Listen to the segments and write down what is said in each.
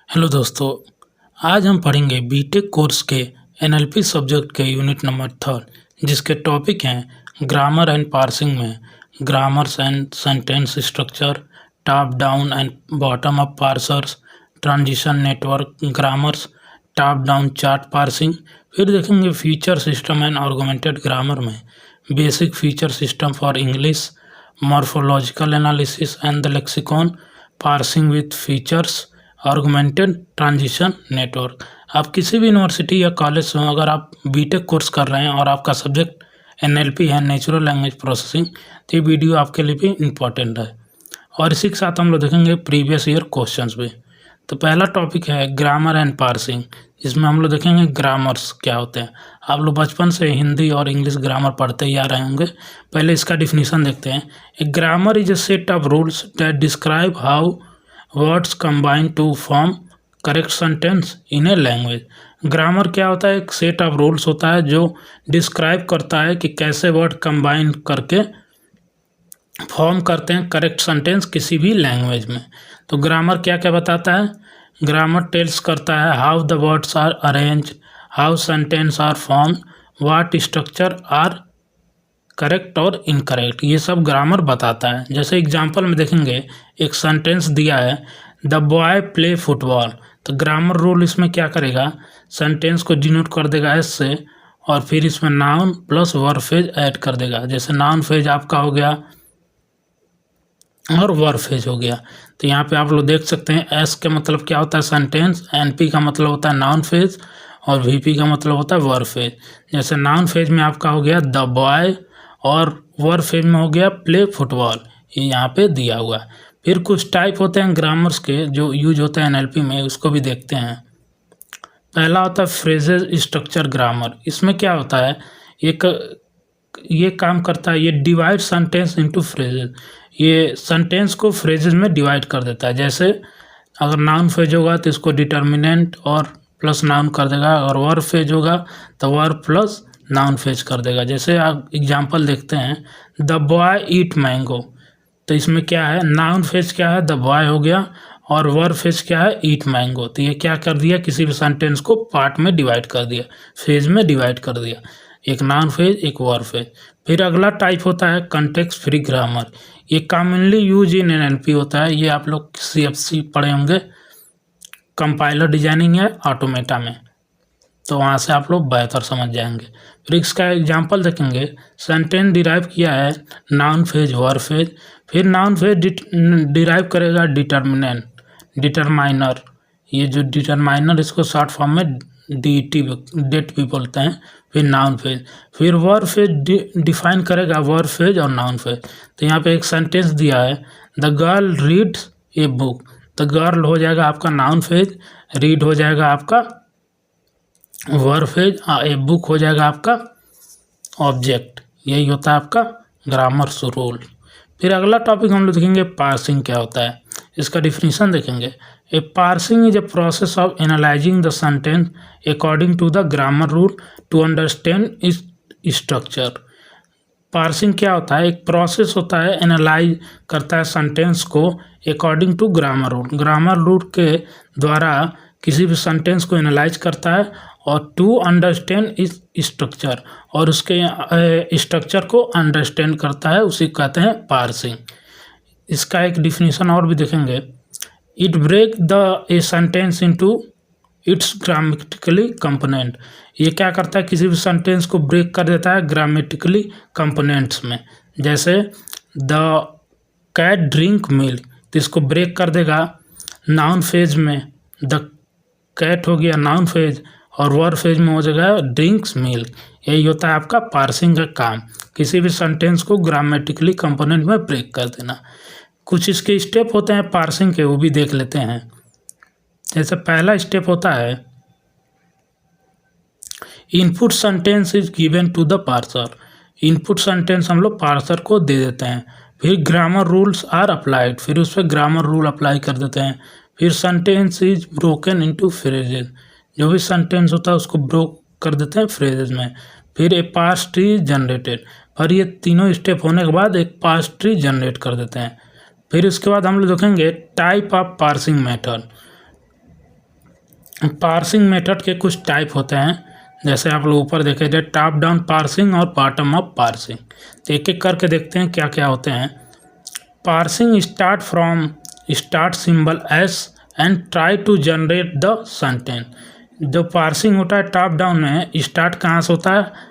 Hello दोस्तों, आज हम पढ़ेंगे बीटेक कोर्स के एनएलपी सब्जेक्ट के यूनिट नंबर 3 जिसके टॉपिक हैं ग्रामर एंड पार्सिंग में grammars and sentence structure, top down and bottom up parsers, transition network grammars, top down chart parsing. फिर देखेंगे feature system and augmented grammar में basic feature system for English, morphological analysis and the lexicon, parsing with features, augmented transition network. आप किसी भी university या college में अगर आप बीटेक कोर्स कर रहे हैं और आपका सब्जेक्ट एनएलपी है, नेचुरल लैंग्वेज प्रोसेसिंग, तो ये वीडियो आपके लिए भी इम्पॉर्टेंट है। और इसी के साथ हम लोग देखेंगे प्रीवियस ईयर क्वेश्चंस भी। तो पहला टॉपिक है ग्रामर एंड पार्सिंग, जिसमें हम लोग देखेंगे ग्रामर्स क्या होते हैं। आप लोग बचपन से हिंदी और इंग्लिश ग्रामर पढ़ते ही आ रहे होंगे। पहले इसका डिफिनीशन देखते हैं। A grammar is a set of rules that describe how words combine to form correct sentence in a language. Grammar क्या होता है? एक सेट ऑफ रूल्स होता है जो डिस्क्राइब करता है कि कैसे वर्ड कंबाइन करके फॉर्म करते हैं करेक्ट सेंटेंस किसी भी लैंग्वेज में। तो ग्रामर क्या क्या बताता है? ग्रामर टेल्स करता है how the words are arrange, how sentence are form, what structure are correct और इनकरेक्ट, ये सब ग्रामर बताता है। जैसे एग्जांपल में देखेंगे, एक सेंटेंस दिया है द बॉय प्ले फुटबॉल, तो ग्रामर रूल इसमें क्या करेगा? सेंटेंस को डिनोट कर देगा एस से और फिर इसमें noun plus verb phrase add कर देगा। जैसे नाउन फ्रेज आपका हो गया और वर्ब फ्रेज हो गया। तो यहाँ पे आप लोग देख सकते हैं एस के मतलब क्या होता है सेंटेंस, एनपी का मतलब होता है नाउन फ्रेज और वीपी का मतलब होता है वर्ब फ्रेज। जैसे नाउन फ्रेज में आपका हो गया द बॉय और वर्ब फ्रेज में हो गया प्ले फुटबॉल, ये यहाँ पे दिया हुआ है। फिर कुछ टाइप होते हैं ग्रामर्स के जो यूज होते हैं एनएलपी में, उसको भी देखते हैं। पहला होता है फ्रेजेस स्ट्रक्चर ग्रामर। इसमें क्या होता है, ये काम करता है, ये डिवाइड सेंटेंस इनटू फ्रेजेस, ये सेंटेंस को फ्रेजेस में डिवाइड कर देता है। जैसे अगर नाउन फ्रेज होगा तो इसको डिटर्मिनेंट और प्लस नाउन कर देगा, और वर्ब फ्रेज होगा तो वर्ब प्लस नाउन फ्रेज कर देगा। जैसे आप एग्जांपल देखते हैं द बॉय ईट मैंगो, तो इसमें क्या है, नाउन फ्रेज क्या है द बॉय हो गया और वर्ब फ्रेज क्या है ईट मैंगो। तो ये क्या कर दिया, किसी भी सेंटेंस को पार्ट में डिवाइड कर दिया, फ्रेज में डिवाइड कर दिया, एक नाउन फ्रेज एक वर्ब फ्रेज। फिर अगला टाइप होता है कंटेक्स्ट फ्री ग्रामर। ये कॉमनली यूज इन एनएलपी होता है। ये आप लोग सीएफसी पढ़े होंगे, कंपाइलर डिजाइनिंग है ऑटोमेटा में, तो वहाँ से आप लोग बेहतर समझ जाएंगे। फिर इसका एग्जांपल देखेंगे, सेंटेंस डिराइव किया है नाउन फ्रेज वर्ब फ्रेज, फिर नाउन फ्रेज डिराइव करेगा डिटर्मिनेंट डिटरमाइनर, ये जो डिटरमाइनर इसको शॉर्ट फॉर्म में डीटी डेट भी बोलते हैं। फिर नाउन फ्रेज, फिर वर्ब फ्रेज डिफाइन करेगा वर्ब फ्रेज और नाउन फ्रेज। तो यहाँ पे एक सेंटेंस दिया है the girl reads a book, तो गर्ल हो जाएगा आपका नाउन फ्रेज, रीड हो जाएगा आपका वर्ब फ्रेज, ए बुक हो जाएगा आपका ऑब्जेक्ट। यही होता है आपका ग्रामर रूल। फिर अगला टॉपिक हम लोग देखेंगे पार्सिंग क्या होता है, इसका डिफिनीशन देखेंगे। A parsing is a process of analysing the sentence according to the grammar rule to understand its structure. Parsing क्या होता है, एक प्रोसेस होता है, एनालाइज करता है सेंटेंस को according to grammar rule, grammar rule के द्वारा किसी भी सेंटेंस को एनालाइज करता है और टू अंडरस्टैंड इस स्ट्रक्चर, और उसके स्ट्रक्चर को अंडरस्टैंड करता है, उसी कहते हैं पार्सिंग। इसका एक डिफिनीशन और भी देखेंगे, it break the a sentence into its grammatically component. ये क्या करता है, किसी भी सेंटेंस को ब्रेक कर देता है ग्रामेटिकली कंपोनेंट्स में। जैसे द कैट ड्रिंक मिल्क, तो इसको ब्रेक कर देगा नाउन फेज में, द कैट हो गया नाउन फेज और वर्ब फेज में हो जाएगा ड्रिंक्स मिल्क। यही होता है आपका पार्सिंग का काम, किसी भी सेंटेंस को ग्रामेटिकली कंपोनेंट में ब्रेक कर देना। कुछ इसके स्टेप होते हैं पार्सिंग के, वो भी देख लेते हैं। जैसे पहला स्टेप होता है input sentence is given to the parser, input sentence हम लोग पार्सर को दे देते हैं। फिर ग्रामर रूल्स आर अप्लाइड, फिर उस पर ग्रामर रूल अप्लाई कर देते हैं। फिर sentence is broken into phrases, जो भी सेंटेंस होता है उसको ब्रोक कर देते हैं फ्रेजेस में। फिर ए पार्स ट्री जनरेटेड, और ये तीनों स्टेप होने के बाद एक पार्स ट्री जनरेट कर देते हैं। फिर इसके बाद हम लोग देखेंगे type of parsing method. Parsing method के कुछ टाइप होते हैं, जैसे आप लोग ऊपर देखे थे टॉप डाउन पार्सिंग और बॉटम अप पार्सिंग। तो एक एक करके देखते हैं क्या क्या होते हैं। Parsing start from start symbol S and try to generate the sentence. जो पार्सिंग होता है टॉप डाउन में, स्टार्ट कहाँ से होता है,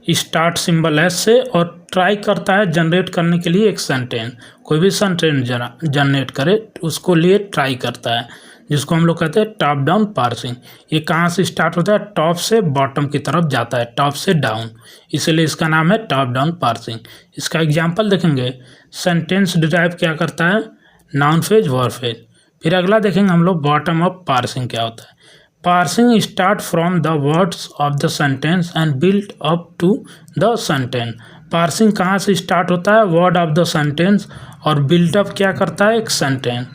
स्टार्ट सिंबल एस से, और ट्राई करता है जनरेट करने के लिए एक सेंटेंस, कोई भी सेंटेंस जनरेट करे उसको लिए ट्राई करता है, जिसको हम लोग कहते हैं टॉप डाउन पार्सिंग। ये कहाँ से स्टार्ट होता है, टॉप से बॉटम की तरफ जाता है, टॉप से डाउन, इसीलिए इसका नाम है टॉप डाउन पार्सिंग। इसका एग्जांपल देखेंगे, सेंटेंस डिराइव क्या करता है, नाउन फ्रेज वर्ब फ्रेज। फिर अगला देखेंगे हम लोग बॉटम अप पार्सिंग क्या होता है। Parsing start from the words of the sentence and build up to the sentence. Parsing कहाँ से स्टार्ट होता है, वर्ड ऑफ द सेंटेंस, और बिल्डअप क्या करता है, एक सेंटेंस।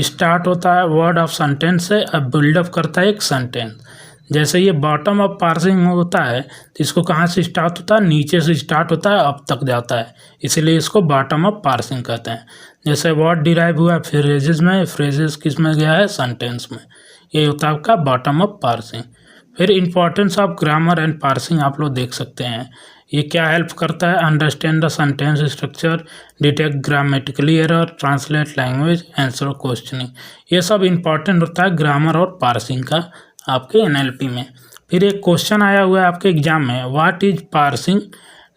स्टार्ट होता है वर्ड ऑफ सेंटेंस से, अब बिल्डअप करता है एक सेंटेंस। जैसे ये बॉटम अप पार्सिंग होता है तो इसको कहाँ से स्टार्ट होता है, नीचे से स्टार्ट होता है अप तक जाता है, इसीलिए इसको बॉटम अप पार्सिंग कहते हैं। जैसे वर्ड डिराइव हुआ फ्रेजेस में, फ्रेजेस किस में गया है, सेंटेंस में, ये होता है आपका बॉटम अप पार्सिंग। फिर importance of grammar and parsing आप लोग देख सकते हैं, ये क्या हेल्प करता है, understand the sentence structure, detect grammatically error, translate language, answer questioning. ये सब इंपॉर्टेंट होता है ग्रामर और पार्सिंग का आपके एनएलपी में। फिर एक क्वेश्चन आया हुआ है आपके एग्जाम में, what is parsing,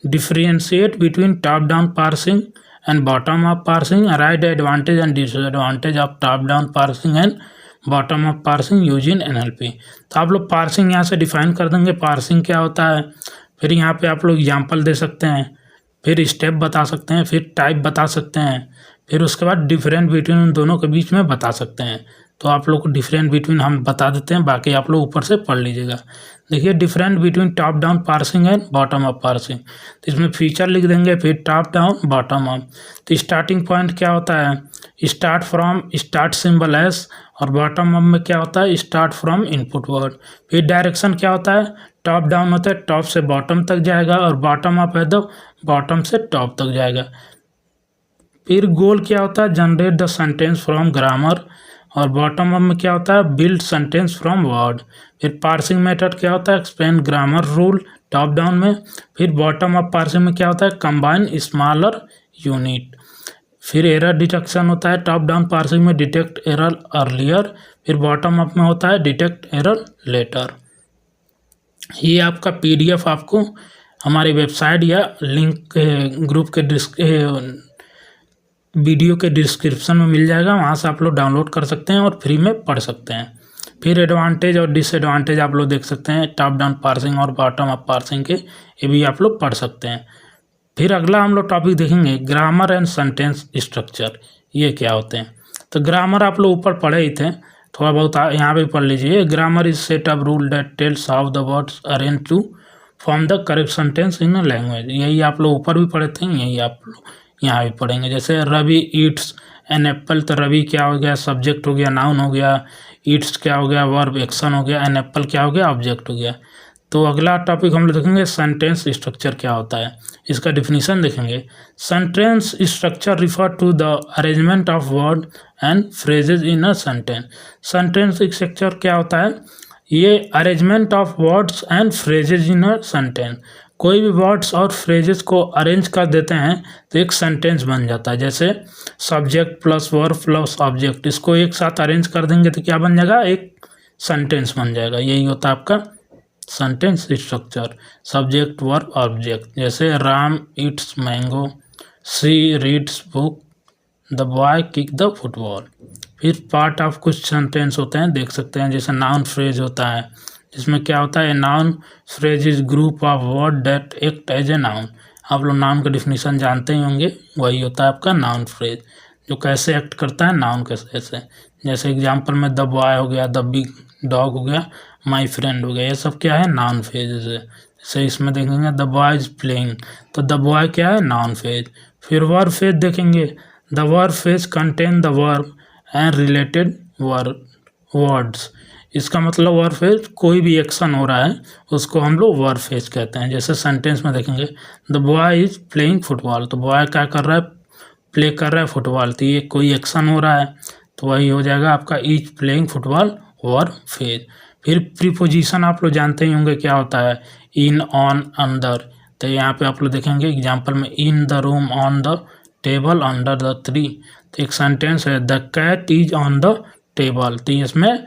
differentiate between top down parsing and bottom up parsing, right advantage and disadvantage of top down parsing and bottom up parsing use in NLP. तो आप लोग पार्सिंग यहाँ से डिफाइन कर देंगे, पार्सिंग क्या होता है। फिर यहाँ पे आप लोग एग्जाम्पल दे सकते हैं, फिर स्टेप बता सकते हैं, फिर टाइप बता सकते हैं, फिर उसके बाद डिफरेंट बिटवीन उन दोनों के बीच में बता सकते हैं। तो आप लोग को डिफरेंट बिटवीन हम बता देते हैं, बाकी आप लोग ऊपर से पढ़ लीजिएगा। देखिए different between top down parsing and bottom up parsing, तो इसमें फीचर लिख देंगे, फिर टॉप डाउन बॉटम अप। तो स्टार्टिंग पॉइंट क्या होता है, start from start symbol S, और बॉटम अप में क्या होता है, स्टार्ट फ्रॉम इनपुट वर्ड। फिर डायरेक्शन क्या होता है, टॉप डाउन होता है टॉप से बॉटम तक जाएगा, और बॉटम अप है तो बॉटम से टॉप तक जाएगा। फिर गोल क्या होता है, generate the sentence from grammar, और बॉटम अप में क्या होता है, बिल्ड सेंटेंस फ्रॉम वर्ड। फिर पार्सिंग मेथड क्या होता है, explain grammar rule top down में। फिर बॉटम अप पार्सिंग में क्या होता है, कंबाइन स्मॉलर यूनिट। फिर एरर डिटेक्शन होता है टॉप डाउन पार्सिंग में, डिटेक्ट एरर अर्लियर। फिर बॉटम अप में होता है डिटेक्ट एरर लेटर। ये आपका पीडीएफ आपको हमारी वेबसाइट या लिंक ग्रुप के वीडियो के डिस्क्रिप्शन में मिल जाएगा, वहाँ से आप लोग डाउनलोड कर सकते हैं और फ्री में पढ़ सकते हैं। फिर एडवांटेज और डिसएडवांटेज आप लोग देख सकते हैं टॉप डाउन पार्सिंग और बॉटम अप पार्सिंग के, ये भी आप लोग पढ़ सकते हैं। फिर अगला हम लोग टॉपिक देखेंगे ग्रामर एंड सेंटेंस स्ट्रक्चर, ये क्या होते हैं। तो ग्रामर आप लोग ऊपर पढ़े ही थे, थोड़ा बहुत यहाँ पे पढ़ लीजिए। Grammar is set of rule that tells how the words arrange to form the correct sentence in a language. यही आप लोग ऊपर भी पढ़े थे, यही आप लोग यहाँ भी पढ़ेंगे। जैसे रवि ईट्स एन एप्पल, तो रवि क्या हो गया, सब्जेक्ट हो गया, नाउन हो गया। ईट्स क्या हो गया, वर्ब एक्शन हो गया। एन एप्पल क्या हो गया, ऑब्जेक्ट हो गया। तो अगला टॉपिक हम लोग देखेंगे सेंटेंस स्ट्रक्चर क्या होता है, इसका डिफिनीशन देखेंगे। Sentence structure refer to the arrangement of word and phrases in a sentence. Sentence structure क्या होता है, ये arrangement of words and phrases in a sentence. कोई भी वर्ड्स और फ्रेजेस को अरेंज कर देते हैं तो एक सेंटेंस बन जाता है। जैसे subject plus verb plus object, इसको एक साथ अरेंज कर देंगे तो क्या बन जाएगा, एक सेंटेंस बन जाएगा। यही होता है आपका sentence structure, subject verb object. जैसे Ram eats mango, she reads book, the boy kick the football. फिर पार्ट ऑफ कुछ सेंटेंस होते हैं, देख सकते हैं। जैसे नाउन फ्रेज होता है, जिसमें क्या होता है, noun phrase is group of word that act as a noun. आप लोग नाउन का डिफिनीशन जानते ही होंगे, वही होता है आपका नाउन फ्रेज, जो कैसे एक्ट करता है नाउन के ऐसे। जैसे एग्जांपल में द बॉय हो गया, द बिग डॉग हो गया, माई फ्रेंड हो गया, ये सब क्या है, नाउन फ्रेजेस है। जैसे इसमें देखेंगे द बॉय इज प्लेइंग, तो द बॉय क्या है, नाउन फ्रेज। फिर वर्ब फ्रेज देखेंगे, the verb phrase contain the verb and related words. इसका मतलब वर्ब फ्रेज कोई भी एक्शन हो रहा है उसको हम लोग वर्ब फ्रेज कहते हैं। जैसे सेंटेंस में देखेंगे the boy is playing football, तो बॉय क्या कर रहा है, प्ले कर रहा है फुटबॉल, तो ये कोई एक्शन हो रहा है, तो वही हो जाएगा आपका is playing football verb phase. फिर प्रीपोजिशन आप लोग जानते ही होंगे क्या होता है, इन, ऑन, अंदर। तो यहाँ पे आप लोग देखेंगे एग्जाम्पल में, in the room, on the table, under the tree. तो एक सेंटेंस है, the cat is on the table. तो इसमें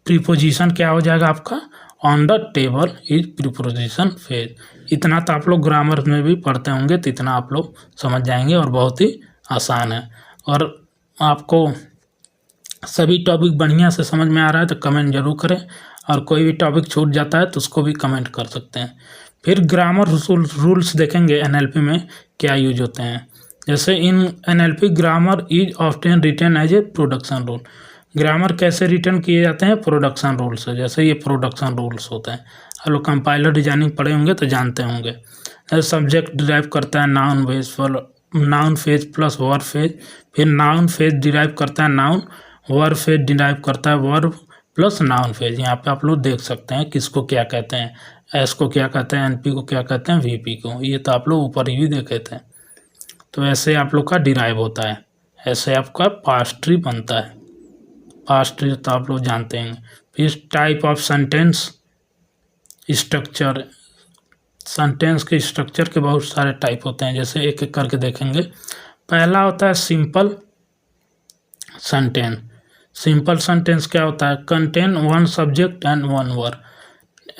प्रीपोजिशन क्या हो जाएगा आपका, on the table is preposition phrase. इतना तो आप लोग ग्रामर में भी पढ़ते होंगे, तो इतना आप लोग समझ जाएंगे और बहुत ही आसान है। और आपको सभी टॉपिक बढ़िया से समझ में आ रहा है तो कमेंट जरूर करें, और कोई भी टॉपिक छूट जाता है तो उसको भी कमेंट कर सकते हैं। फिर ग्रामर रूल्स देखेंगे एनएलपी में क्या यूज होते हैं। जैसे in NLP grammar is often written as a production rule. Grammar कैसे रिटर्न किए जाते हैं, प्रोडक्शन रूल से। जैसे ये प्रोडक्शन रूल्स होते हैं, आप लोग कंपाइलर डिजाइनिंग पढ़े होंगे तो जानते होंगे। सब्जेक्ट डिराइव करता है noun phase plus verb phase. फिर नाउन फेज डिराइव करता है नाउन, वर्ब फेज डिराइव करता है वर्ब प्लस नाउन फेज। यहाँ पे आप लोग देख सकते हैं किसको क्या कहते हैं, एस को क्या कहते हैं, एनपी को क्या कहते हैं, वीपी को। ये तो आप लोग ऊपर ही भी देखे थे। तो ऐसे आप लोग का डिराइव होता है, ऐसे आपका पास्ट ट्री बनता है। पास्ट ट्री तो आप लोग जानते हैं। फिर type of sentence structure. Sentence के स्ट्रक्चर के बहुत सारे टाइप होते हैं, जैसे एक एक करके देखेंगे। पहला होता है सिंपल सेंटेंस। सिंपल सेंटेंस क्या होता है, contain one subject and one verb.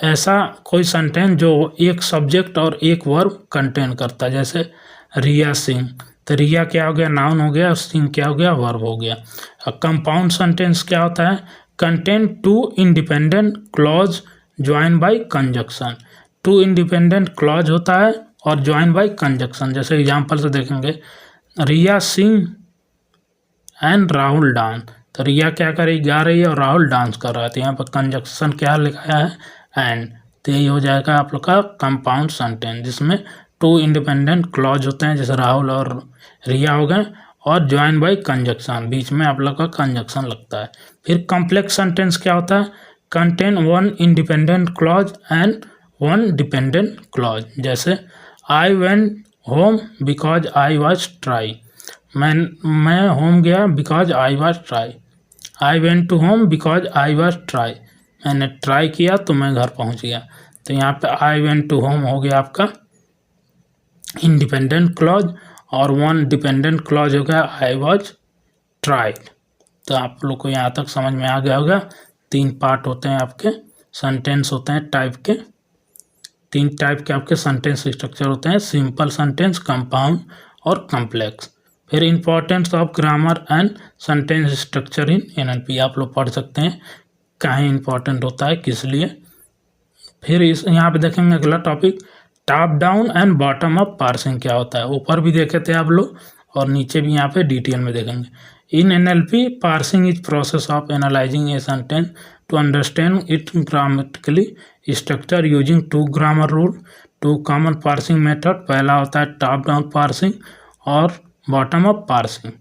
ऐसा कोई सेंटेंस जो एक सब्जेक्ट और एक वर्ब कंटेन करता है। जैसे रिया सिंह, तो रिया क्या हो गया, नाउन हो गया, और सिंह क्या हो गया, वर्ब हो गया। कंपाउंड सेंटेंस क्या होता है, contain two independent clause join by conjunction. Two independent clause होता है और ज्वाइन बाय कंजक्शन। जैसे एग्जांपल से देखेंगे, रिया सिंह एंड राहुल डांस। तो रिया क्या कर रही, गा रही है, और राहुल डांस कर रहा है। तो यहाँ पर कंजक्शन क्या लिखा है, एंड। तो यही हो जाएगा आप लोग का कंपाउंड सेंटेंस, जिसमें टू इंडिपेंडेंट क्लॉज होते हैं, जैसे राहुल और रिया हो गए, और ज्वाइन बाय कंजक्शन, बीच में आप लोग का कंजक्शन लगता है। फिर कॉम्प्लेक्स सेंटेंस क्या होता है, contain one independent clause and one dependent clause. जैसे I went home because I was try. मैं होम गया because I was try. I went to home because I was try. मैंने ट्राई किया तो मैं घर पहुंच गया। तो यहाँ पे आई वेंट टू होम हो गया आपका इंडिपेंडेंट क्लॉज, और वन डिपेंडेंट क्लॉज हो गया आई वॉज ट्राइड। तो आप लोग को यहाँ तक समझ में आ गया होगा। 3 पार्ट होते हैं आपके सेंटेंस होते हैं टाइप के, 3 टाइप के आपके सेंटेंस स्ट्रक्चर होते हैं, सिंपल सेंटेंस, कंपाउंड और कॉम्प्लेक्स। फिर importance of grammar and sentence structure in NLP आप लोग पढ़ सकते हैं, कहाँ इंपॉर्टेंट होता है, किस लिए। फिर इस यहाँ पे देखेंगे अगला topic, top down and bottom up parsing क्या होता है। ऊपर भी देखे थे आप लोग, और नीचे भी यहाँ पे डिटेल में देखेंगे। In NLP parsing is process of analysing a sentence to understand it grammatically structure using 2 grammar rule, 2 common parsing method. पहला होता है टॉप डाउन पार्सिंग और bottom up parsing.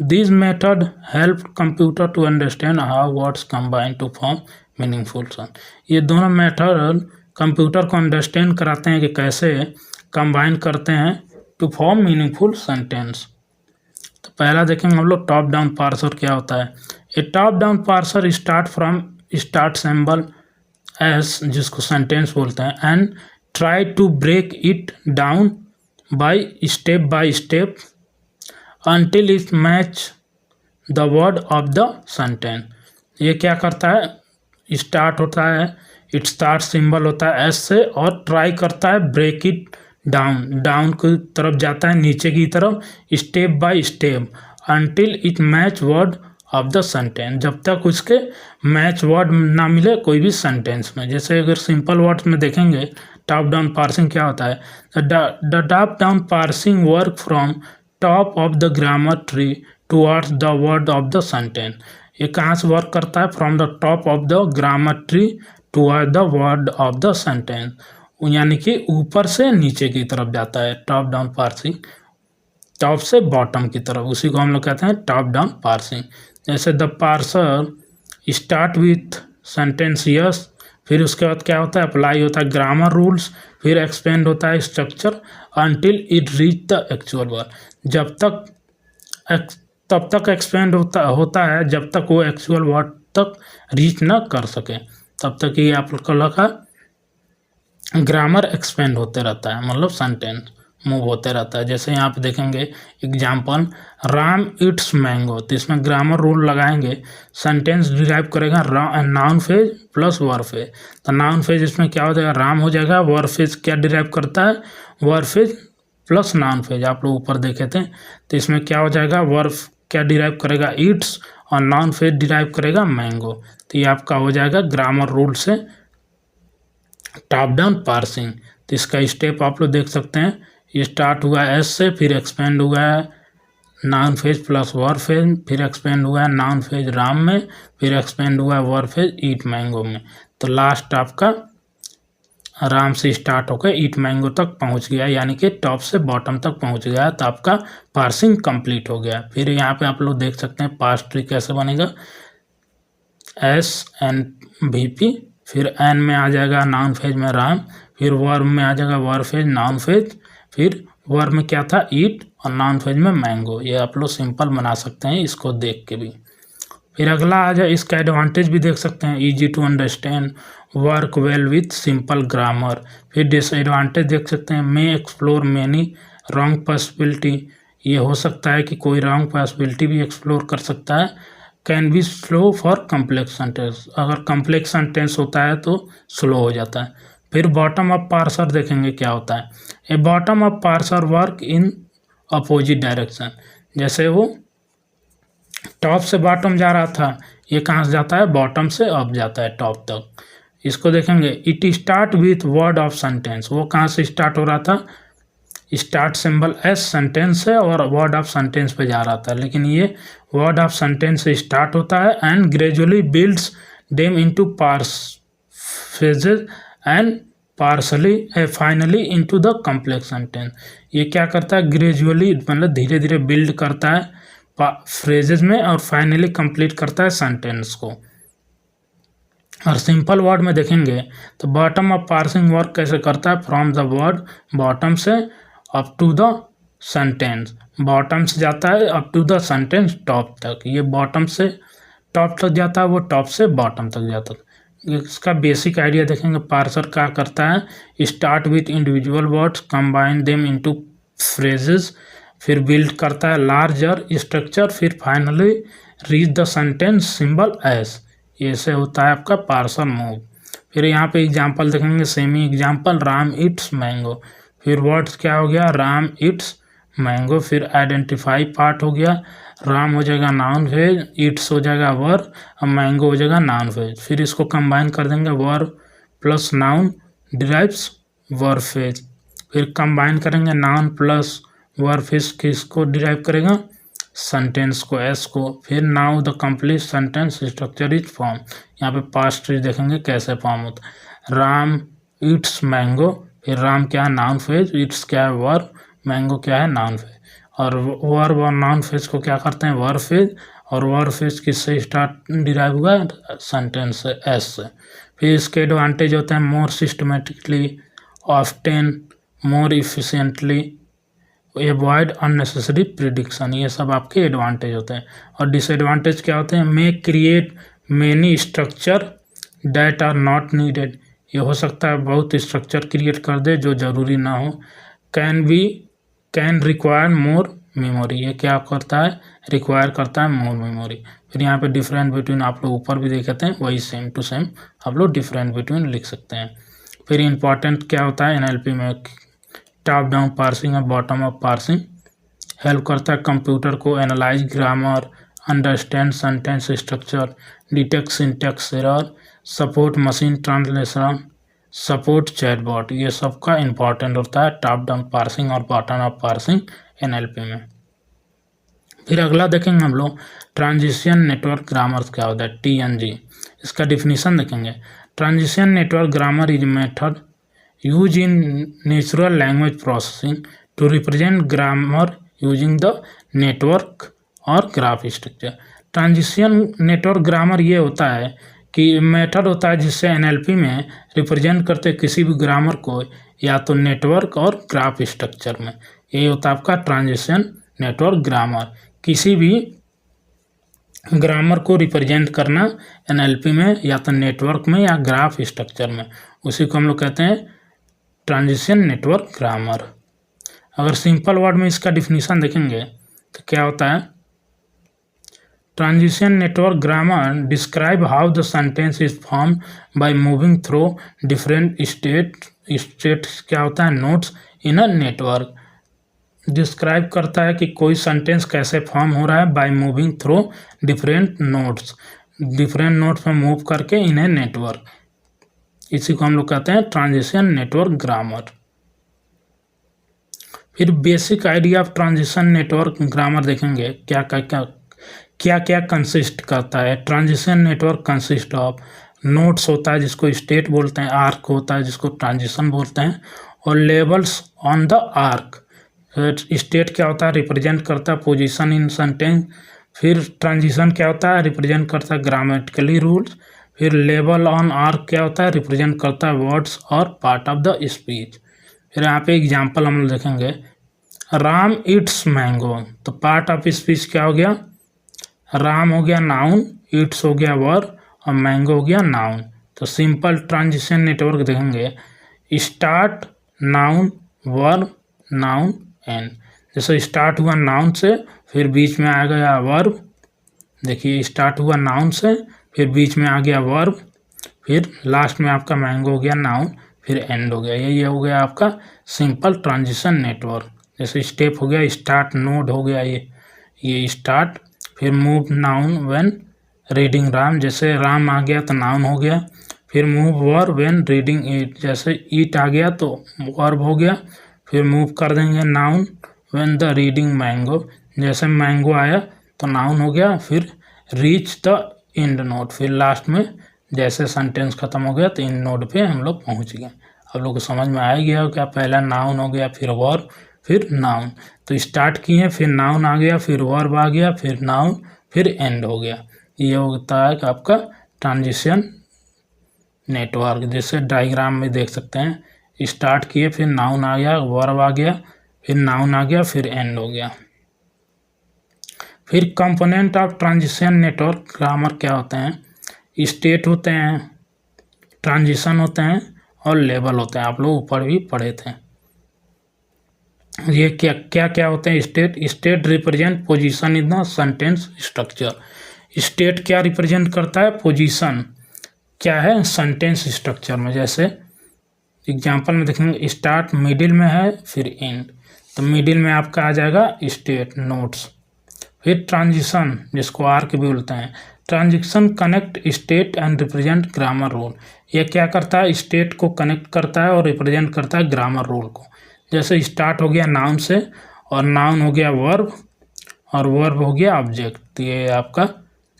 This method help computer to understand how words combine to form meaningful sentence. ये दोनों method computer को understand कराते हैं कि कैसे कंबाइन करते हैं टू फॉर्म मीनिंगफुल सेंटेंस। तो पहला देखेंगे हम लोग टॉप डाउन पार्सर क्या होता है। A top down parser start symbol S, जिसको सेंटेंस बोलते हैं, and try to break it down by step until it match the word of the sentence। ये क्या करता है, स्टार्ट होता है, इट स्टार्ट सिंबल होता है एस से, और ट्राई करता है ब्रेक इट डाउन की तरफ जाता है, नीचे की तरफ, step by step, until it match word of the sentence, जब तक उसके मैच वर्ड ना मिले कोई भी सेंटेंस में। जैसे अगर सिंपल वर्ड्स में देखेंगे टॉप डाउन पार्सिंग क्या होता है, the top down parsing work from top of the grammar tree towards the word of the sentence. ये कहाँ से वर्क करता है, from the top of the grammar tree toward the word of the sentence, यानी कि ऊपर से नीचे की तरफ जाता है टॉप डाउन पार्सिंग, टॉप से बॉटम की तरफ, उसी को हम लोग कहते हैं टॉप डाउन पार्सिंग। जैसे the parser start with sentence yes, फिर उसके बाद क्या होता है, अप्लाई होता है ग्रामर रूल्स, फिर एक्सपेंड होता है structure until it reach the actual word. तब तक एक्सपेंड होता है जब तक वो एक्चुअल वर्ड तक रीच न कर सके, तब तक ये आप लोग का ग्रामर एक्सपेंड होते रहता है, मतलब सेंटेंस मूव होते रहता है। जैसे यहाँ पे देखेंगे एग्जाम्पल, राम इट्स मैंगो, तो इसमें ग्रामर रूल लगाएंगे, सेंटेंस डिराइव करेगा noun phase plus verb phrase. तो नाउन फेज इसमें क्या हो जाएगा, राम हो जाएगा। वर्ब फेज क्या डिराइव करता है, verb phase plus noun phase, आप लोग ऊपर देखे थे। तो इसमें क्या हो जाएगा, वर्ब क्या डिराइव करेगा, इट्स, और नाउन फेज डिराइव करेगा मैंगो। तो ये आपका हो जाएगा ग्रामर रूल से टॉप डाउन पार्सिंग। तो इसका स्टेप आप लोग देख सकते हैं, ये स्टार्ट हुआ है एस से, फिर एक्सपेंड हुआ है noun phase plus verb phase, फिर एक्सपेंड हुआ है नाउन फेज राम में, फिर एक्सपेंड हुआ है वर्ब फेज ईट मैंगो में। तो लास्ट आपका राम से स्टार्ट होकर ईट मैंगो तक पहुंच गया, यानी कि टॉप से बॉटम तक पहुंच गया, तो आपका पार्सिंग कंप्लीट हो गया। फिर यहाँ पे आप लोग देख सकते हैं पार्स ट्री कैसे बनेगा, एस एन वी पी, फिर एन में आ जाएगा नाउन फेज में राम, फिर वर्ब में आ जाएगा वर्ब फेज नाउन फेज, फिर वर्ब में क्या था ईट, और नाउन फेज में मैंगो। ये आप लोग सिंपल बना सकते हैं इसको देख के भी। फिर अगला आ जाए, इसका एडवांटेज भी देख सकते हैं, easy to understand, work well with simple grammar. फिर डिसएडवांटेज देख सकते हैं, may explore many wrong possibility, ये हो सकता है कि कोई रॉन्ग पॉसिबिलिटी भी एक्सप्लोर कर सकता है। Can be slow for complex sentence, अगर कम्प्लेक्स सेंटेंस होता है तो स्लो हो जाता है। फिर बॉटम अप पार्सर देखेंगे क्या होता है, a bottom up parser work in opposite direction, जैसे वो टॉप से बॉटम जा रहा था, ये कहाँ से जाता है, बॉटम से अप जाता है टॉप तक। इसको देखेंगे, it start with word of sentence, वो कहाँ से स्टार्ट हो रहा था, स्टार्ट सिंबल एस सेंटेंस है और वर्ड ऑफ सेंटेंस पे जा रहा था, लेकिन ये वर्ड ऑफ सेंटेंस से स्टार्ट होता है and gradually builds them into parse phrases and partially finally into the complex sentence. ये क्या करता है, ग्रेजुअली मतलब धीरे धीरे बिल्ड करता है फ्रेजेस में और फाइनली कंप्लीट करता है सेंटेंस को। और सिंपल वर्ड में देखेंगे तो बॉटम ऑफ पार्सिंग वर्क कैसे करता है, फ्रॉम द वर्ड बॉटम से up to the sentence, bottom से जाता है up to the sentence top तक, ये बॉटम से टॉप तक जाता है, वो टॉप से बॉटम तक जाता है। इसका बेसिक आइडिया देखेंगे, पार्सर क्या करता है, start with individual words combine them into phrases, फिर बिल्ड करता है लार्जर स्ट्रक्चर, फिर finally reach the sentence symbol S, ऐसे होता है आपका पार्सर मूव। फिर यहाँ पे एग्जांपल देखेंगे, semi example, Ram it's mango, फिर वर्ड्स क्या हो गया, राम इट्स मैंगो, फिर आइडेंटिफाई पार्ट हो गया, राम हो जाएगा नाउन फेज, इट्स हो जाएगा वर्ब, और मैंगो हो जाएगा नाउन फेज। फिर इसको कंबाइन कर देंगे, verb plus noun derives verb phase, फिर कंबाइन करेंगे नाउन प्लस वर्ब फेज, किसको डिराइव करेगा, सेंटेंस को, एस को। फिर now the complete sentence structure is form, यहाँ पे पास्ट ट्री देखेंगे कैसे फॉर्म होता है, राम इट्स मैंगो, फिर राम क्या है नाउन फेज, इट्स क्या है वर्ब, मैंगो क्या है नाउन फेज, और वर्ब और नाउन फेज को क्या करते हैं वर्ब फेज, और वर्ब फेज किससे स्टार्ट डिराइव हुआ है, सेंटेंस से, एस से। फिर इसके एडवांटेज होते हैं, मोर सिस्टमेटिकली, ऑफ्टेन, मोर इफिशिएंटली, अवॉइड अननेसेसरी प्रिडिक्शन, ये सब आपके एडवांटेज होते हैं। और डिसएडवांटेज क्या होते हैं, may create many structure that are not needed, ये हो सकता है बहुत स्ट्रक्चर क्रिएट कर दे जो ज़रूरी ना हो। कैन रिक्वायर मोर मेमोरी, ये क्या करता है, रिक्वायर करता है मोर मेमोरी। फिर यहाँ पे डिफरेंट बिटवीन आप लोग ऊपर भी देखे हैं, वही सेम टू सेम आप लोग डिफरेंट बिटवीन लिख सकते हैं। फिर इंपॉर्टेंट क्या होता है एनएलपी में, टॉप डाउन पार्सिंग और बॉटम अप पार्सिंग, हेल्प करता है कंप्यूटर को analyse grammar, understand sentence structure, detect syntax error, support machine translation, support chatbot, ये सब का इंपॉर्टेंट होता है टॉप डाउन पार्सिंग और बॉटम अप पार्सिंग एनएलपी में। फिर अगला देखेंगे हम लोग, ट्रांजिशन नेटवर्क ग्रामर क्या होता है, टीएनजी, इसका डिफिनीशन देखेंगे। Transition network grammar is method use in natural language processing to represent grammar using the network और graph structure. Transition network grammar ये होता है कि मेथड होता है जिससे एनएलपी में रिप्रेजेंट करते किसी भी ग्रामर को या तो नेटवर्क और ग्राफ स्ट्रक्चर में, ये होता है आपका ट्रांजिशन नेटवर्क ग्रामर। किसी भी ग्रामर को रिप्रेजेंट करना एनएलपी में या तो नेटवर्क में या ग्राफ स्ट्रक्चर में, उसी को हम लोग कहते हैं ट्रांजिशन नेटवर्क ग्रामर। अगर सिंपल वर्ड में इसका डिफिनीशन देखेंगे तो क्या होता है, transition network grammar describe how the sentence is form by moving through different states क्या होता है, nodes in a network. Describe करता है कि कोई सेंटेंस कैसे फॉर्म हो रहा है by moving through different nodes में मूव करके इन्हें नेटवर्क, इसी को हम लोग कहते हैं ट्रांजिशन नेटवर्क ग्रामर। फिर basic idea of transition network grammar देखेंगे, क्या क्या कंसिस्ट करता है। Transition network consist of nodes होता है जिसको स्टेट बोलते हैं, आर्क होता है जिसको ट्रांजिशन बोलते हैं, और labels on the arc. State क्या होता है, रिप्रेजेंट करता है पोजीशन इन सेंटेंस। फिर ट्रांजिशन क्या होता है, रिप्रेजेंट करता है ग्रामेटिकली रूल्स। फिर लेबल ऑन आर्क क्या होता है, रिप्रेजेंट करता है वर्ड्स और पार्ट ऑफ द स्पीच। फिर यहाँ पे एग्जाम्पल हम लोग देखेंगे, राम इट्स मैंगो, तो पार्ट ऑफ स्पीच क्या हो गया, राम हो गया नाउन, इट्स हो गया वर्ब और मैंगो हो गया नाउन। तो सिंपल ट्रांजिशन नेटवर्क देखेंगे, start noun verb noun and. जैसे स्टार्ट हुआ नाउन से, फिर बीच में आ गया वर्ब, देखिए स्टार्ट हुआ नाउन से, फिर बीच में आ गया वर्ब, फिर लास्ट में आपका मैंगो हो गया नाउन, फिर एंड हो गया। ये हो गया आपका सिंपल ट्रांजिशन नेटवर्क। जैसे स्टेप हो गया स्टार्ट, नोड हो गया ये स्टार्ट, फिर move noun when reading Ram, जैसे राम आ गया तो नाउन हो गया। फिर मूव वर्ब व्हेन रीडिंग ईट, जैसे ईट आ गया तो वर्ब हो गया। फिर मूव कर देंगे noun when the reading mango, जैसे मैंगो आया तो नाउन हो गया। फिर रीच द एंड नोड, फिर लास्ट में जैसे सेंटेंस खत्म हो गया तो इन नोड पे हम लोग पहुंच गए। आप लोग को समझ में आ गया क्या, पहला नाउन हो गया, फिर वर्ब, फिर नाउन। तो स्टार्ट किए, फिर नाउन आ गया, फिर वर्ब आ गया, फिर नाउन, फिर एंड हो गया। ये होता है कि आपका ट्रांजिशन नेटवर्क। जैसे डायग्राम में देख सकते हैं, स्टार्ट किए, फिर नाउन आ गया, वर्ब आ गया, फिर नाउन आ गया, फिर एंड हो गया। फिर component of transition network grammar क्या होते हैं, स्टेट होते हैं, ट्रांजिशन होते हैं और लेबल होते हैं। आप लोग ऊपर भी पढ़े थे। ये क्या होते हैं, state represent position in the sentence structure. State क्या रिप्रेजेंट करता है, पोजीशन क्या है सेंटेंस स्ट्रक्चर में। जैसे एग्जांपल में देखेंगे, स्टार्ट मिडिल में है, फिर एंड, तो मिडिल में आपका आ जाएगा स्टेट नोट्स। फिर ट्रांजिशन जिसको आर्क भी बोलते हैं, transition connect state and represent grammar rule. ये क्या करता है, स्टेट को कनेक्ट करता है और रिप्रेजेंट करता है ग्रामर रूल को। जैसे स्टार्ट हो गया नाउन से, और नाउन हो गया वर्ब, और वर्ब हो गया ऑब्जेक्ट, तो ये आपका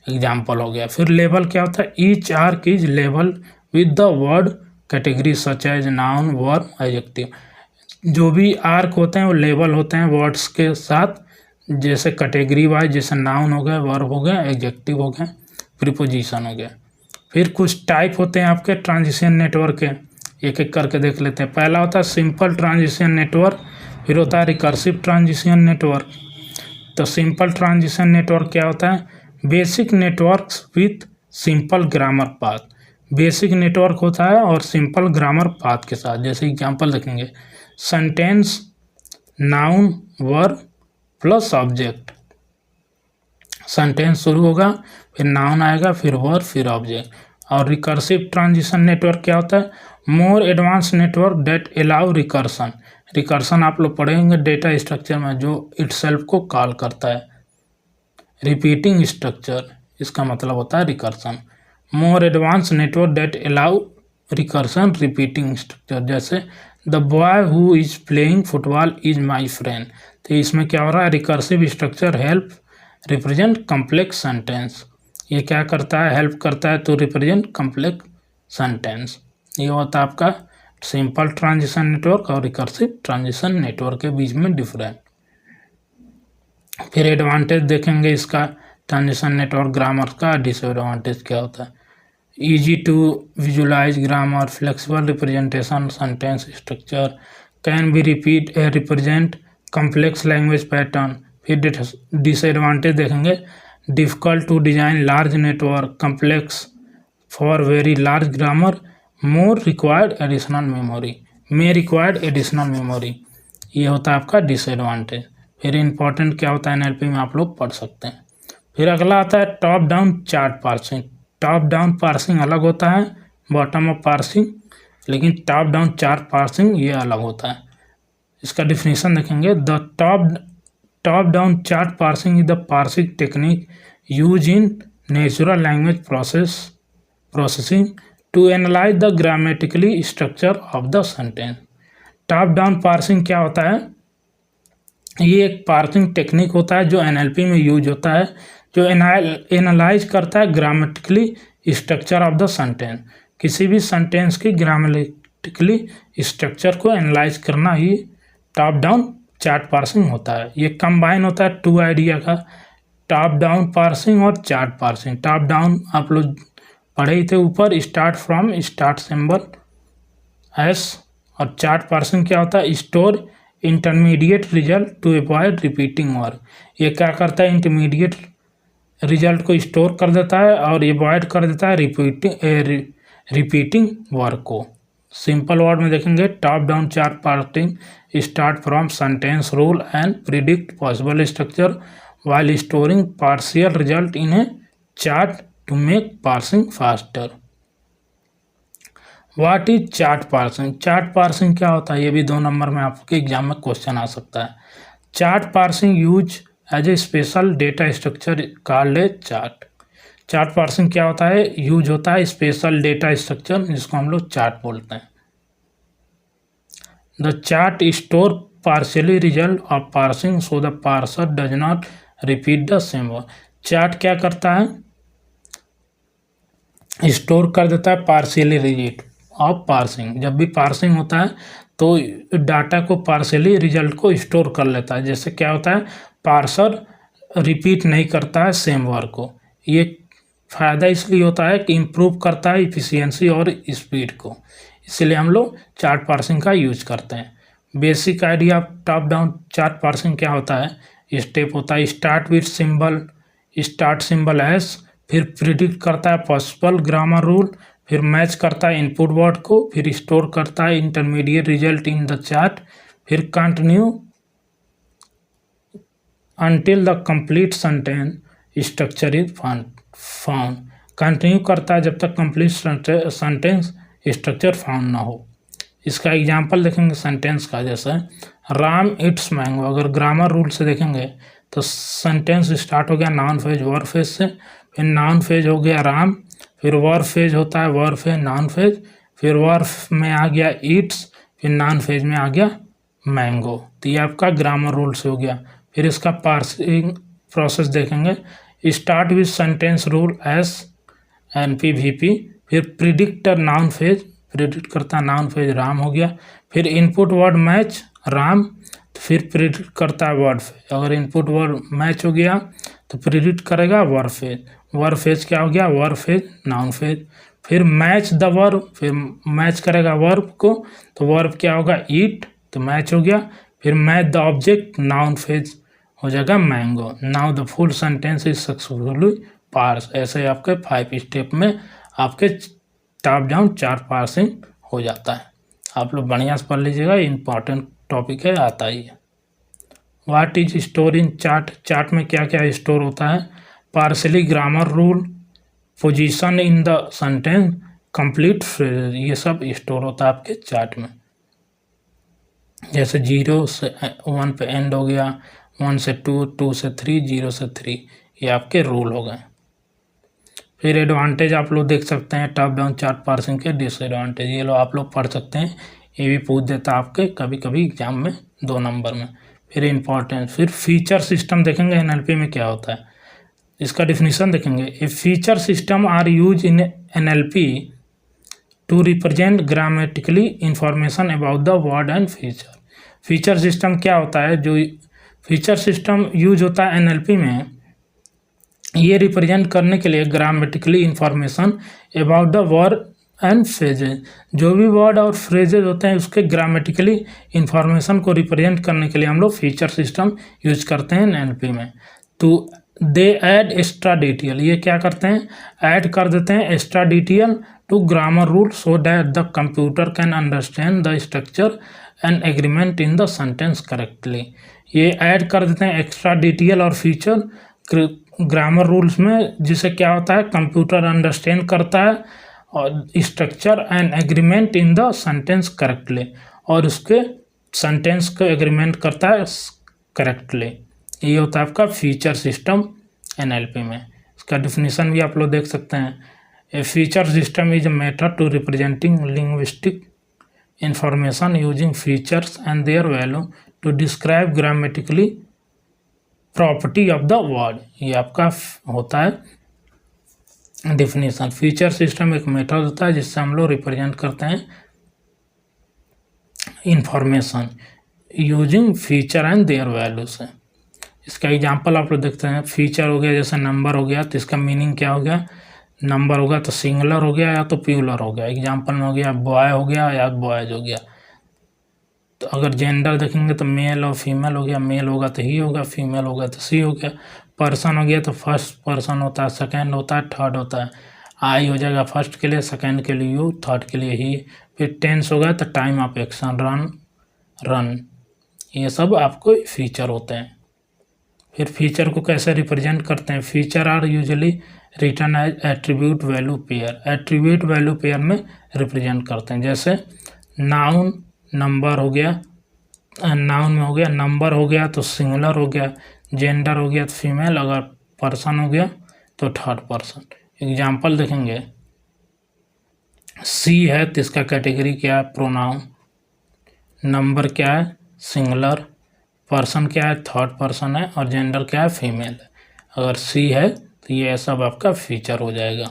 एग्जाम्पल हो गया। फिर लेबल क्या होता है, each arc is label with the word category such as noun verb adjective. जो भी आर्क होते हैं वो लेबल होते हैं वर्ड्स के साथ, जैसे कैटेगरी वाइज, जैसे नाउन हो गया, वर्ब हो गया, एडजेक्टिव हो गया, प्रीपोजिशन हो गया। फिर कुछ टाइप होते हैं आपके ट्रांजिशन नेटवर्क के, एक एक करके देख लेते हैं। पहला होता है सिंपल ट्रांजिशन नेटवर्क, फिर होता है रिकर्सिव ट्रांजिशन नेटवर्क। तो सिंपल ट्रांजिशन नेटवर्क क्या होता है, basic networks with simple grammar path. Basic network होता है और सिंपल ग्रामर पाथ के साथ। जैसे एग्जांपल देखेंगे, sentence noun verb plus object. Sentence शुरू होगा, फिर नाउन आएगा, फिर वर्ब, फिर ऑब्जेक्ट। और रिकर्सिव ट्रांजिशन नेटवर्क क्या होता है, more advance network that allow recursion. Recursion आप लोग पढ़ेंगे डेटा स्ट्रक्चर में, जो इटसेल्फ को कॉल करता है। रिपीटिंग स्ट्रक्चर, इसका मतलब होता है recursion. More advance network that allow recursion repeating structure. जैसे the boy who is playing football is my friend, तो इसमें क्या हो रहा है, recursive structure help represent complex sentence. ये क्या करता है, हेल्प करता है टू रिप्रेजेंट कम्प्लेक्स सेंटेंस। ये होता है आपका सिंपल ट्रांजिशन नेटवर्क और रिकर्सिव ट्रांजिशन नेटवर्क के बीच में डिफरेंट। फिर एडवांटेज देखेंगे इसका, ट्रांजिशन नेटवर्क ग्रामर का। डिसएडवांटेज क्या होता है, easy to visualise grammar, flexible representation sentence structure, can be represent complex language pattern. फिर डिसएडवांटेज देखेंगे, difficult to design large network, complex for very large grammar, more required additional memory, may required additional memory। ये होता है आपका disadvantage. फिर important क्या होता है एनएलपी में आप लोग पढ़ सकते हैं। फिर अगला आता है top down chart parsing. Top down parsing अलग होता है बॉटम अप पार्सिंग, लेकिन टॉप डाउन चार्ट पार्सिंग ये अलग होता है। इसका डिफिनीशन देखेंगे, the top down chart parsing is the parsing technique use in natural language processing to analyse the grammatically structure of the sentence. Top down parsing क्या होता है? ये एक पार्सिंग टेक्निक होता है जो एनएलपी में यूज होता है, जो एनालाइज करता है grammatically structure of the sentence. किसी भी सेंटेंस की ग्रामेटिकली स्ट्रक्चर को एनालाइज करना ही टॉप डाउन चार्ट पार्सिंग होता है। ये कंबाइन होता है टू आइडिया का, टॉप डाउन पार्सिंग और चार्ट पार्सिंग। टॉप डाउन आप लोग पढ़े ही थे ऊपर, start from start symbol S, और चार्ट पार्सिंग क्या होता है? Store intermediate result to avoid repeating work. ये क्या करता है? इंटरमीडिएट रिजल्ट को स्टोर कर देता है और अवॉइड कर देता है रिपीटिंग वर्क को। सिंपल वर्ड में देखेंगे, top down chart parsing start from sentence rule and predict possible structure while storing partial result in a chart to make parsing faster। What is chart parsing? Chart parsing क्या होता है? ये भी 2 number में आपके exam में question आ सकता है। Chart parsing use as a special data structure called a chart. Chart parsing क्या होता है? यूज होता है स्पेशल डेटा स्ट्रक्चर जिसको हम लोग चार्ट बोलते हैं। The chart store partially result of parsing so the parser does not repeat the same word। Chart क्या करता है? स्टोर कर देता है पार्शियली रिजल्ट ऑफ पार्सिंग। जब भी पार्सिंग होता है तो डाटा को पार्शियली रिजल्ट को स्टोर कर लेता है। जैसे क्या होता है? पार्सर रिपीट नहीं करता है सेम वर्ड को। ये फ़ायदा इसलिए होता है कि इम्प्रूव करता है इफिशियंसी और स्पीड को, इसलिए हम लोग चार्ट पार्सिंग का यूज करते हैं। Basic idea of top down chart parsing क्या होता है? स्टेप होता है start with symbol, start symbol S, फिर प्रिडिक्ट करता है पॉसिबल ग्रामर रूल, फिर मैच करता है इनपुट वर्ड को, फिर स्टोर करता है intermediate result in the chart, फिर continue until the complete sentence structure is found. Continue करता है जब तक कंप्लीट सेंटेंस स्ट्रक्चर फाउंड ना हो। इसका एग्जाम्पल देखेंगे सेंटेंस का, जैसे राम इट्स मैंगो। अगर ग्रामर रूल से देखेंगे तो सेंटेंस स्टार्ट हो गया नाउन फेज वर्ब फेज से, फिर नाउन फेज हो गया राम, फिर वर्ब फेज होता है वर्ब फेज नाउन फेज, फिर वर्ब में आ गया ईट्स, फिर नाउन फेज में आ गया मैंगो। तो ये आपका ग्रामर रूल से हो गया। फिर इसका पार्सिंग प्रोसेस देखेंगे, start with sentence rule S NP VP, फिर प्रिडिक्टर नाउन फेज, प्रिडिक्ट करता है नाउन फेज राम हो गया, फिर इनपुट वर्ड मैच राम, फिर प्रिडिक्ट करता है वर्ड फेज। अगर इनपुट वर्ड मैच हो गया तो प्रिडिक्ट करेगा वर्ब फेज। वर्ब फेज क्या हो गया? Verb phase noun phase. फिर मैच द वर्ब, फिर मैच करेगा वर्ब को, तो वर्ब क्या होगा? ईट, तो मैच हो गया। फिर match the object noun phrase हो जाएगा mango. Now the full sentence is successfully parse. ऐसे आपके 5 स्टेप में आपके टॉप डाउन चार्ट पार्सिंग हो जाता है। आप लोग बढ़िया से पढ़ लीजिएगा, इंपॉर्टेंट टॉपिक है, आता ही है। What is store in chart? Chart में क्या क्या स्टोर होता है? Partially grammar rule, position in the sentence, complete phrase, ये सब स्टोर होता है आपके चार्ट में। जैसे 0 से 1 पे एंड हो गया, 1 से 2, 2 से 3, 0 से 3, ये आपके रूल हो गए। फिर एडवांटेज आप लोग देख सकते हैं टॉप डाउन चार्ट पार्सिंग के। डिसएडवांटेज ये लो आप लोग पढ़ सकते हैं, ये भी पूछ देता है आपके कभी कभी एग्जाम में 2 नंबर में। फिर इम्पॉर्टेंस, फिर फीचर सिस्टम देखेंगे एनएलपी में क्या होता है, इसका डिफिनीशन देखेंगे। A feature system are use in NLP to represent grammatically information about the word and feature. Feature system क्या होता है? जो फीचर सिस्टम यूज होता है एनएलपी में, ये रिप्रेजेंट करने के लिए grammatically information about the word and phrases. जो भी वर्ड और फ्रेजेज होते हैं उसके ग्रामेटिकली इंफॉर्मेशन को रिप्रेजेंट करने के लिए हम लोग फीचर सिस्टम यूज करते हैं एनएलपी में। तो दे ऐड एक्स्ट्रा डिटेल, ये क्या करते हैं, ऐड कर देते हैं extra detail to grammar rule so that the computer can understand the structure and agreement in the sentence correctly. ये ऐड कर देते हैं एक्स्ट्रा डिटेल और फीचर ग्रामर रूल्स में, जिससे क्या होता है कंप्यूटर अंडरस्टैंड करता है और structure and agreement in the sentence correctly, और उसके सेंटेंस को एग्रीमेंट करता है करेक्टली। ये होता है आपका फीचर सिस्टम एनएलपी में। इसका डिफिनीशन भी आप लोग देख सकते हैं। A feature system is a method to representing linguistic information using features and their value to describe grammatically property of the word. ये आपका होता है डिफिनीशन। फीचर सिस्टम एक मेथड होता है जिससे हम लोग रिप्रेजेंट करते हैं information using feature and their value से। इसका एग्जांपल आप लोग देखते हैं। फीचर हो गया जैसे नंबर हो गया, तो इसका मीनिंग क्या हो गया, नंबर होगा तो सिंगुलर हो गया या तो प्लूरल हो गया। एग्जांपल में हो गया बॉय हो गया या बॉयज हो गया। तो अगर जेंडर देखेंगे तो मेल और फीमेल हो गया, मेल होगा तो ही होगा, फीमेल होगा तो सी हो गया। पर्सन हो गया तो फर्स्ट पर्सन होता है, सेकेंड होता है, थर्ड होता है। आई हो जाएगा फर्स्ट के लिए, सेकेंड के लिए यू, थर्ड के लिए ही। फिर टेंस होगा तो टाइम ऑफ एक्शन, रन। ये सब आपको फीचर होते हैं। फिर फीचर को कैसे रिप्रेजेंट करते हैं, feature are usually written as attribute value pair. Attribute value pair में रिप्रेजेंट करते हैं। जैसे नाउन नंबर हो गया, नाउन में हो गया नंबर हो गया तो सिंगुलर हो गया, जेंडर हो गया तो फीमेल, अगर पर्सन हो गया तो थर्ड पर्सन। एग्जाम्पल देखेंगे, सी है तो इसका कैटेगरी क्या है, प्रोनाउन। नंबर क्या है, सिंगुलर। पर्सन क्या है, थर्ड पर्सन है। और जेंडर क्या है, फीमेल है। अगर सी है तो ये सब आपका फीचर हो जाएगा।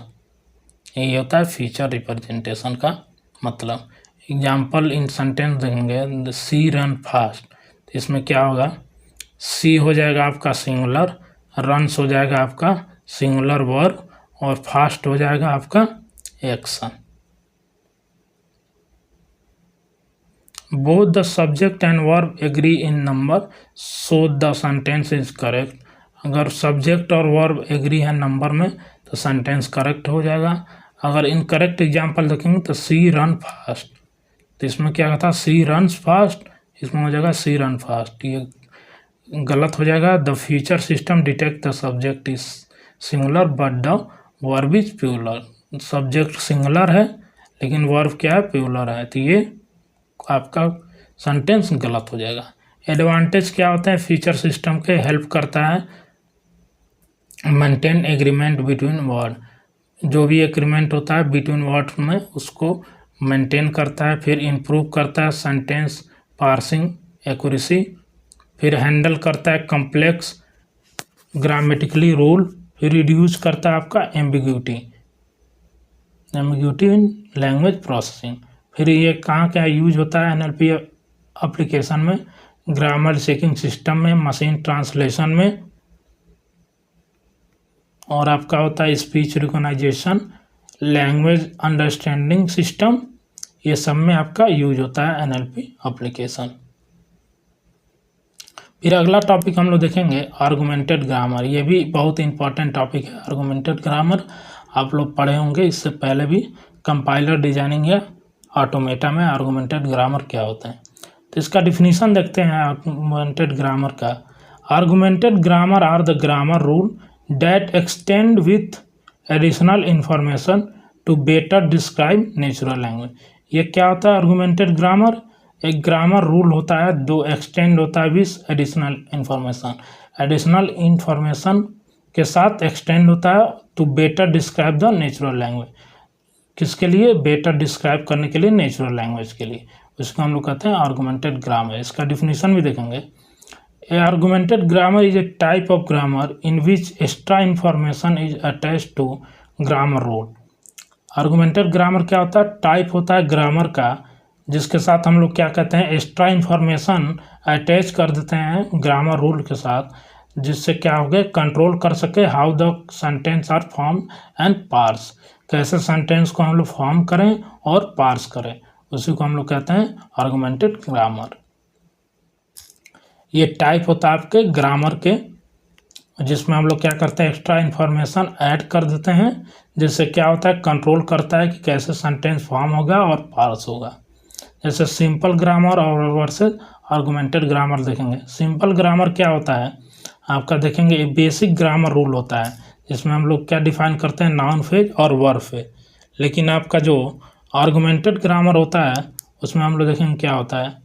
यही होता है फीचर रिप्रेजेंटेशन का मतलब। एग्जाम्पल इन सेंटेंस देखेंगे, सी रन फास्ट, तो इसमें क्या होगा, सी हो जाएगा आपका सिंगुलर, रन्स हो जाएगा आपका सिंगुलर वर्ब, और फास्ट हो जाएगा आपका action. Both the subject and verb agree in number so the sentence is correct. अगर सब्जेक्ट और वर्ब एग्री है नंबर में तो सेंटेंस करेक्ट हो जाएगा। अगर इनकरेक्ट एग्जाम्पल देखेंगे तो सी रन फास्ट, तो इसमें क्या था, सी रन्स फास्ट, इसमें हो जाएगा सी रन फास्ट। ये गलत हो जाएगा। The feature system detect the subject is singular but the verb is plural. Subject singular है लेकिन वर्ब क्या है, प्लूरल है, तो ये आपका सेंटेंस गलत हो जाएगा। एडवांटेज क्या होता है, फीचर सिस्टम के हेल्प करता है मेंटेन एग्रीमेंट बिटवीन वर्ड। जो भी एग्रीमेंट होता है बिटवीन वर्ड में उसको मेंटेन करता है। फिर इम्प्रूव करता है सेंटेंस पार्सिंग एक्यूरेसी। फिर हैंडल करता है कॉम्प्लेक्स ग्रामेटिकली रूल। फिर रिड्यूस करता है आपका एम्बिग्यूटी इन लैंग्वेज प्रोसेसिंग। फिर ये कहाँ क्या यूज होता है एनएलपी एप्लीकेशन में, ग्रामर चेकिंग सिस्टम में, मशीन ट्रांसलेशन में, और आपका होता है speech recognisation, language understanding system. ये सब में आपका यूज होता है एनएलपी एप्लीकेशन। फिर अगला टॉपिक हम लोग देखेंगे आर्गुमेंटेड ग्रामर। ये भी बहुत इंपॉर्टेंट टॉपिक है आर्गुमेंटेड ग्रामर। आप लोग पढ़े होंगे इससे पहले भी, कंपाइलर डिजाइनिंग या ऑटोमेटा में आर्गुमेंटेड ग्रामर क्या होता है। तो इसका डिफिनीशन देखते हैं आर्गुमेंटेड ग्रामर का। Argumented grammar are the grammar rule that extend with additional information to better describe natural language. ये क्या होता है आर्गुमेंटेड ग्रामर, एक ग्रामर रूल होता है जो एक्सटेंड होता है with additional information. Additional information के साथ एक्सटेंड होता है to better describe the natural language. किसके लिए, बेटर डिस्क्राइब करने के लिए नेचुरल लैंग्वेज के लिए, उसको हम लोग कहते हैं आर्गुमेंटेड ग्रामर। इसका डिफिनीशन भी देखेंगे। A argumented grammar is a type of grammar in which extra information is attached to grammar rule. Argumented grammar क्या होता है, टाइप होता है ग्रामर का जिसके साथ हम लोग क्या कहते हैं, एक्स्ट्रा इंफॉर्मेशन अटैच कर देते हैं ग्रामर रूल के साथ, जिससे क्या हो गया, कंट्रोल कर सके how the sentence are form and parse. कैसे सेंटेंस को हम लोग फॉर्म करें और पार्स करें, उसी को हम लोग कहते हैं आर्गुमेंटेड ग्रामर। ये टाइप होता है आपके ग्रामर के जिसमें हम लोग क्या करते हैं, एक्स्ट्रा इन्फॉर्मेशन ऐड कर देते हैं, जिससे क्या होता है, कंट्रोल करता है कि कैसे सेंटेंस फॉर्म होगा और पार्स होगा। जैसे सिंपल ग्रामर और वर्सेस आर्गुमेंटेड ग्रामर देखेंगे। सिंपल ग्रामर क्या होता है आपका, देखेंगे एक बेसिक ग्रामर रूल होता है, जिसमें हम लोग क्या डिफाइन करते हैं, नाउन फेज और वर्ब फेज। लेकिन आपका जो आर्गुमेंटेड ग्रामर होता है उसमें हम लोग देखेंगे क्या होता है,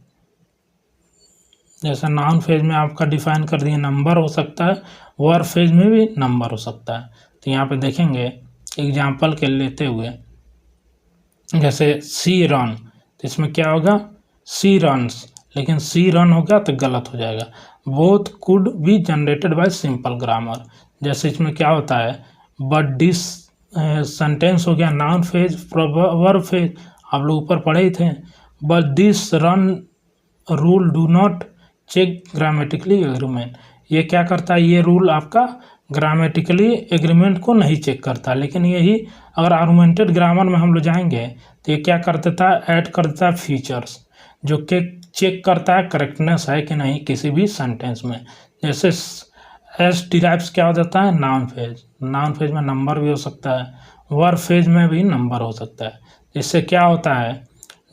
जैसे नाउन फेज में आपका डिफाइन कर दिए नंबर हो सकता है, वर्ब फेज में भी नंबर हो सकता है। तो यहाँ पे देखेंगे एग्जाम्पल के लेते हुए, जैसे सी रन, तो इसमें क्या होगा, सी रन्स, लेकिन सी रन होगा तो गलत हो जाएगा। Both could be generated by simple grammar, जैसे इसमें क्या होता है, बट दिस सेंटेंस हो गया नाउन फेज, वर्ब फेज आप लोग ऊपर पढ़े ही थे। But this run rule do not check grammatically agreement, ये क्या करता है, ये रूल आपका ग्रामेटिकली एग्रीमेंट को नहीं चेक करता। लेकिन यही अगर आर्गुमेंटेड ग्रामर में हम लोग जाएंगे तो ये क्या कर देता है, ऐड कर देता है फीचर्स, जो कि चेक करता है करेक्टनेस है कि नहीं किसी भी सेंटेंस में। जैसे एस डिराइव्स क्या हो जाता है, नाउन फेज, नाउन फेज में नंबर भी हो सकता है, वर्ब फेज में भी नंबर हो सकता है। इससे क्या होता है,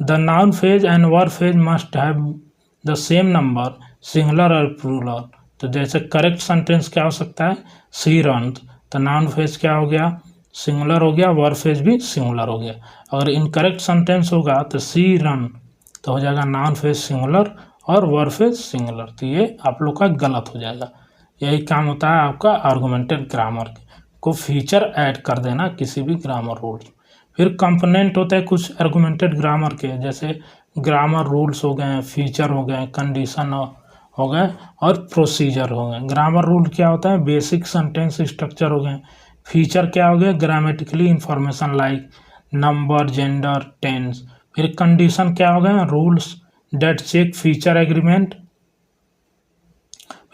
the noun phase and verb phase must have the same number, singular और प्लूरल। तो जैसे करेक्ट सेंटेंस क्या हो सकता है, सी रन, तो नाउन फेज क्या हो गया, सिंगुलर हो गया, वर्ब फेज भी सिंगुलर हो गया। अगर इनकरेक्ट सेंटेंस होगा तो सी रन तो हो जाएगा नाउन फेज सिंगुलर और वर्ब फेज सिंगुलर, तो ये आप लोग का गलत हो जाएगा। यही काम होता है आपका आर्गुमेंटेड ग्रामर को फीचर ऐड कर देना किसी भी ग्रामर रूल। फिर कंपोनेंट होते हैं कुछ आर्गुमेंटेड ग्रामर के, जैसे ग्रामर रूल्स हो गए, फीचर हो गए, कंडीशन हो गए और प्रोसीजर हो गए। ग्रामर रूल क्या होता है, बेसिक सेंटेंस स्ट्रक्चर हो गए। फीचर क्या हो गया, grammatically information like number, gender, tense. फिर कंडीशन क्या हो गए, rules that check feature agreement.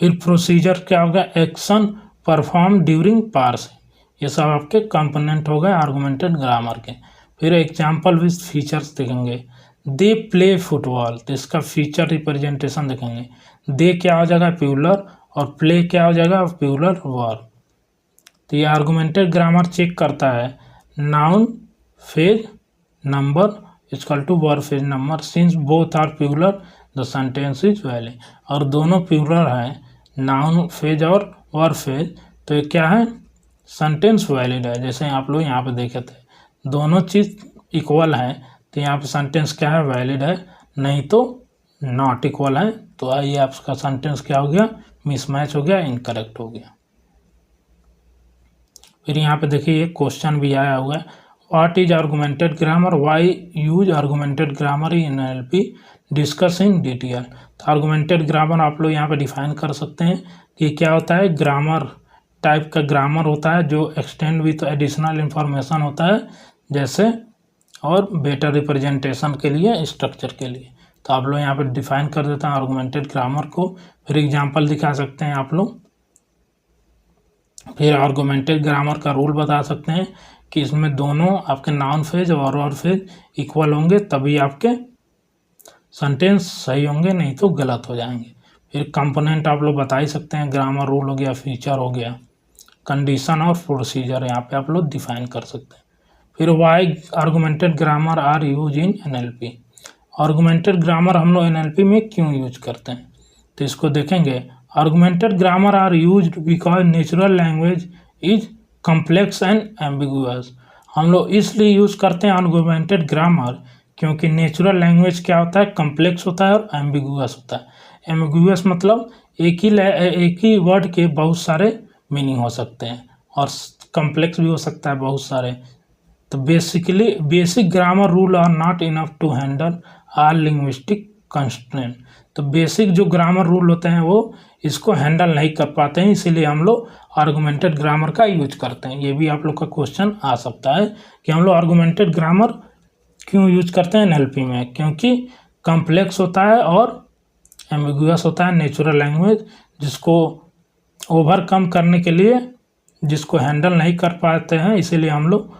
फिर प्रोसीजर क्या हो गया, एक्शन परफॉर्म ड्यूरिंग पार्स। ये सब आपके कंपोनेंट हो गए आर्गुमेंटेड ग्रामर के। फिर एग्जाम्पल विथ फीचर्स देखेंगे, दे प्ले फुटबॉल, तो इसका फीचर रिप्रेजेंटेशन देखेंगे। दे क्या हो जाएगा, प्लूरल, और प्ले क्या हो जाएगा, प्लूरल वर्ब। तो ये आर्गुमेंटेड ग्रामर चेक करता है noun phrase number equal to verb phrase number, since both are plural the sentence is valid. और दोनों प्लूरल है, नाउन फेज और वर्ब फेज, तो ये क्या है, सेंटेंस वैलिड है। जैसे आप लोग यहाँ पे देखे थे दोनों चीज़ इक्वल है, तो यहाँ पे सेंटेंस क्या है, वैलिड है, नहीं तो नॉट इक्वल है। तो ये आपका सेंटेंस क्या हो गया, मिसमैच हो गया, इनकरेक्ट हो गया। फिर यहाँ पे देखिए क्वेश्चन भी आया हुआ है, what is argumented grammar, why use argumented grammar in NLP, discuss in detail. तो आर्गुमेंटेड ग्रामर आप लोग यहाँ पे डिफाइन कर सकते हैं कि क्या होता है, ग्रामर टाइप का ग्रामर होता है जो एक्सटेंड विथ एडिशनल इंफॉर्मेशन होता है, जैसे और बेटर रिप्रेजेंटेशन के लिए, स्ट्रक्चर के लिए। तो आप लोग यहाँ पे डिफाइन कर देते हैं आर्गुमेंटेड ग्रामर को। फिर एग्जांपल दिखा सकते हैं आप लोग। फिर आर्गुमेंटेड ग्रामर का रूल बता सकते हैं कि इसमें दोनों आपके नाउन फेज और वर्ब फेज इक्वल होंगे, तभी आपके सेंटेंस सही होंगे, नहीं तो गलत हो जाएंगे। फिर कंपोनेंट आप लोग बता ही सकते हैं, ग्रामर रूल हो गया, फीचर हो गया, कंडीशन और प्रोसीजर यहाँ पे आप लोग डिफाइन कर सकते हैं। फिर why argumented grammar are use in NLP, argumented grammar हम लोग एनएलपी में क्यों यूज करते हैं, तो इसको देखेंगे। Argumented grammar are used because natural language is complex and ambiguous. हम लोग इसलिए यूज करते हैं आर्गुमेंटेड ग्रामर क्योंकि नेचुरल लैंग्वेज क्या होता है, कॉम्प्लेक्स होता है और एम्बिगुअस होता है। एम्बिगुअस मतलब एक ही वर्ड के बहुत सारे मीनिंग हो सकते हैं, और कॉम्प्लेक्स भी हो सकता है बहुत सारे। तो basically basic grammar rule are not enough to handle all linguistic constraint. तो बेसिक जो ग्रामर रूल होते हैं वो इसको हैंडल नहीं कर पाते हैं, इसीलिए हम लोग आर्गुमेंटेड ग्रामर का यूज करते हैं। ये भी आप लोग का क्वेश्चन आ सकता है कि हम लोग आर्गुमेंटेड ग्रामर क्यों यूज करते हैं एनएलपी में, क्योंकि कॉम्प्लेक्स होता है और एम्बिगुअस होता है नेचुरल लैंग्वेज, जिसको ओवरकम करने के लिए, जिसको हैंडल नहीं कर पाते हैं, इसीलिए हम लोग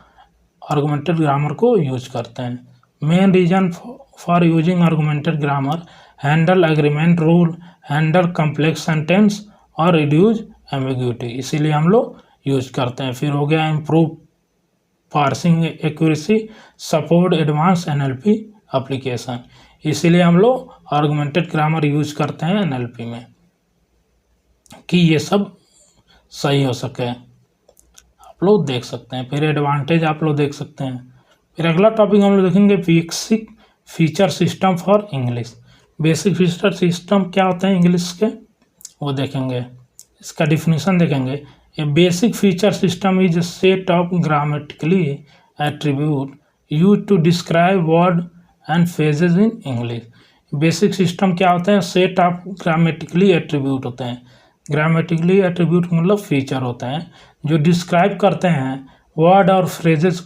आर्गुमेंटेड ग्रामर को यूज करते हैं। Main reason for using argumented grammar, handle agreement rule, handle complex sentence और रिड्यूस एम्बिग्यूटी, इसीलिए हम लोग यूज करते हैं। फिर हो गया improve parsing accuracy, support advance NLP application, इसीलिए हम लोग आर्गुमेंटेड ग्रामर यूज करते हैं एनएलपी में कि ये सब सही हो सके। आप लोग देख सकते हैं। फिर एडवांटेज आप लोग देख सकते हैं। फिर अगला टॉपिक हम लोग देखेंगे basic feature system for English. Basic feature system क्या होते हैं इंग्लिश के, वो देखेंगे। इसका डिफिनीशन देखेंगे। A basic feature system is a set of grammatically attribute use to describe word and phrases in English. Basic system क्या होते हैं, सेट ऑफ ग्रामेटिकली एट्रीब्यूट होते हैं। ग्रामेटिकली एट्रीब्यूट मतलब फीचर होते हैं जो डिस्क्राइब करते हैं वर्ड और फ्रेजेस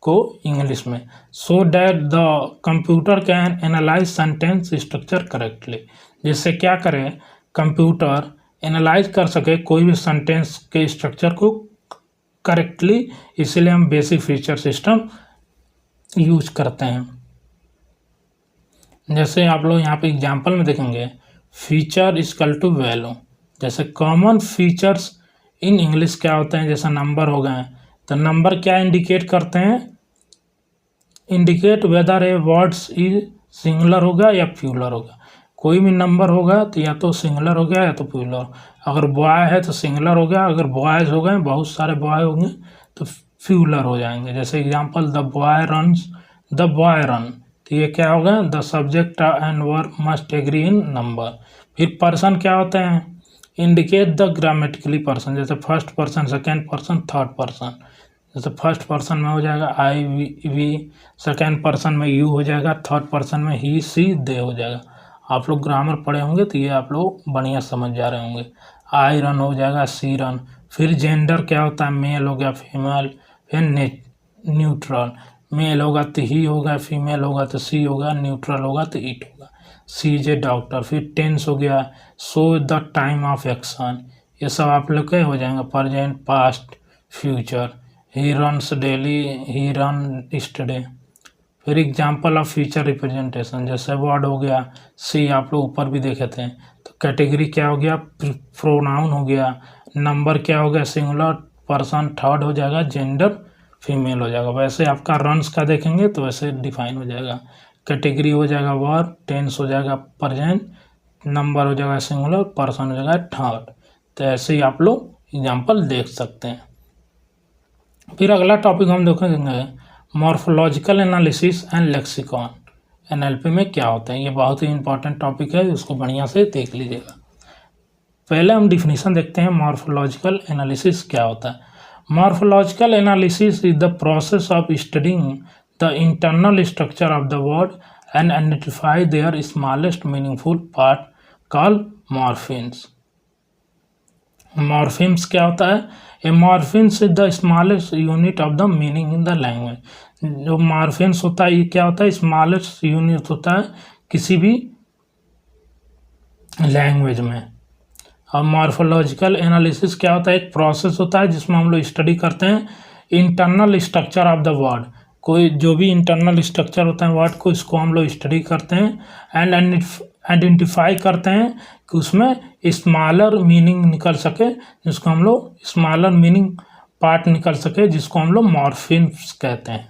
को इंग्लिश में, so that the computer can analyse sentence structure correctly. जिससे क्या करें, कंप्यूटर एनालाइज कर सके कोई भी सेंटेंस के स्ट्रक्चर को करेक्टली, इसीलिए हम बेसिक फीचर सिस्टम यूज करते हैं। जैसे आप लोग यहाँ पे एग्जांपल में देखेंगे, फीचर इक्वल टू वैल्यू। जैसे कॉमन फीचर्स इन इंग्लिश क्या होते हैं, जैसे नंबर हो गए, तो नंबर क्या इंडिकेट करते हैं, indicate whether a words is singular होगा या प्लूरल होगा। कोई भी नंबर होगा तो या तो सिंगुलर हो गया या तो प्लूरल। अगर बॉय है तो सिंगुलर हो गया, अगर बॉयज हो गए बहुत सारे बॉय होंगे तो प्लूरल हो जाएंगे। जैसे example, the boy runs, the boy run, तो ये क्या होगा, the subject and verb must agree in number. फिर पर्सन क्या होते हैं, इंडिकेट द ग्रामेटिकली पर्सन, जैसे first person, second person, third person. जैसे फर्स्ट पर्सन में हो जाएगा आई वी, सेकेंड पर्सन में यू हो जाएगा, थर्ड पर्सन में ही सी दे हो जाएगा। आप लोग ग्रामर पढ़े होंगे तो ये आप लोग बढ़िया समझ जा रहे होंगे। आई रन हो जाएगा, सी रन। फिर जेंडर क्या होता है, मेल हो गया, फीमेल। फिर न्यूट्रल, मेल होगा तो ही होगा, फीमेल होगा तो सी होगा, न्यूट्रल होगा तो इट होगा। सी जे डॉक्टर। फिर टेंस हो गया, so the time of action, ये सब आप लोग के हो जाएंगे, present, past, future. He runs daily, he run yesterday. फिर एग्जांपल ऑफ फीचर रिप्रेजेंटेशन, जैसे वर्ड हो गया, सी आप लोग ऊपर भी देखे थे। तो कैटेगरी क्या हो गया, प्रोनाउन हो गया। नंबर क्या हो गया, सिंगुलर, पर्सन थर्ड हो जाएगा, जेंडर फीमेल हो जाएगा। वैसे आपका रन्स का देखेंगे तो वैसे डिफाइन हो जाएगा। कैटेगरी हो जाएगा वर्ब, टेंस हो जाएगा प्रेजेंट, नंबर हो जाएगा सिंगुलर, पर्सन हो जाएगा थर्ड। तो ऐसे ही आप लोग एग्जांपल देख सकते हैं। फिर अगला टॉपिक हम देखेंगे morphological analysis and lexicon. NLP में क्या होता है, ये बहुत ही इंपॉर्टेंट टॉपिक है, उसको बढ़िया से देख लीजिएगा। पहले हम डिफिनीशन देखते हैं, मॉर्फोलॉजिकल एनालिसिस क्या होता है। Morphological analysis is the process of studying the internal structure of the word and identify their smallest meaningful part called morphemes. Morphemes क्या होता है, a morphemes is the smallest unit of the meaning in the language. जो morphemes होता है ये क्या होता है, smallest unit होता है किसी भी लैंग्वेज में। और मॉर्फोलॉजिकल एनालिसिस क्या होता है, एक प्रोसेस होता है जिसमें हम लोग स्टडी करते हैं internal structure of the word. कोई जो भी इंटरनल स्ट्रक्चर होता है वर्ड को, इसको हम लोग स्टडी करते हैं एंड आइडेंटिफाई करते हैं कि उसमें स्मॉलर मीनिंग निकल सके, जिसको हम लोग स्मॉलर मीनिंग पार्ट निकल सके, जिसको हम लोग मॉर्फीम्स कहते हैं।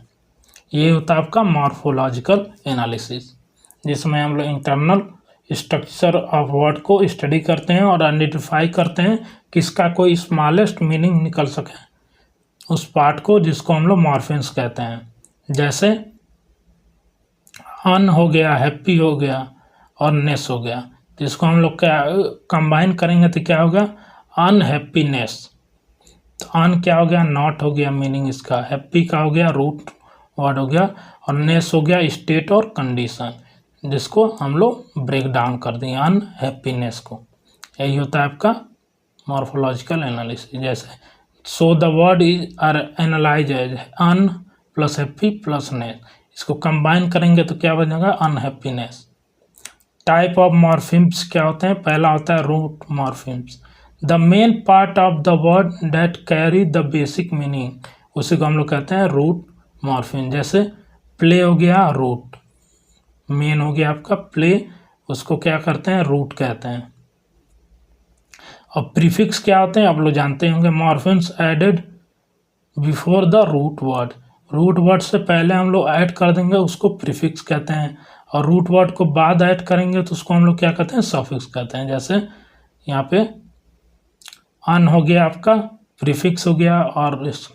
ये होता है आपका मॉर्फोलॉजिकल एनालिसिस, जिसमें हम लोग इंटरनल स्ट्रक्चर ऑफ वर्ड को स्टडी करते हैं और आइडेंटिफाई करते हैं कि इसका कोई स्मॉलेस्ट मीनिंग निकल सके उस पार्ट को, जिसको हम लोग मॉर्फीम्स कहते हैं। जैसे अन हो गया, हैप्पी हो गया और नेस हो गया, जिसको हम लोग क्या कंबाइन करेंगे तो क्या होगा, अनहैप्पीनेस। तो अन क्या हो गया, नॉट हो गया मीनिंग इसका, हैप्पी का हो गया रूट वर्ड हो गया, और नेस हो गया स्टेट और कंडीशन, जिसको हम लोग ब्रेक डाउन कर दें अनहैप्पीनेस को। यही होता है आपका मॉर्फोलॉजिकल एनालिसिस। जैसे so the word is are analyse as un plus happy plus ness, इसको कंबाइन करेंगे तो क्या बनेगा, अनहैप्पीनेस। टाइप ऑफ मॉर्फिम्स क्या होते हैं, पहला होता है root morphemes, the main part of the word that carry the basic meaning, उसी को हम लोग कहते हैं रूट मॉर्फिम। जैसे प्ले हो गया रूट, मेन हो गया आपका प्ले, उसको क्या करते हैं, रूट कहते हैं। और प्रीफिक्स क्या होते हैं आप लोग जानते होंगे, morphemes added before the root word. Root word से पहले हम लोग ऐड कर देंगे उसको प्रीफिक्स कहते हैं, और रूट वर्ड को बाद ऐड करेंगे तो उसको हम लोग क्या कहते हैं, सफिक्स कहते हैं। जैसे यहाँ पे अन हो गया आपका प्रीफिक्स हो गया, और इस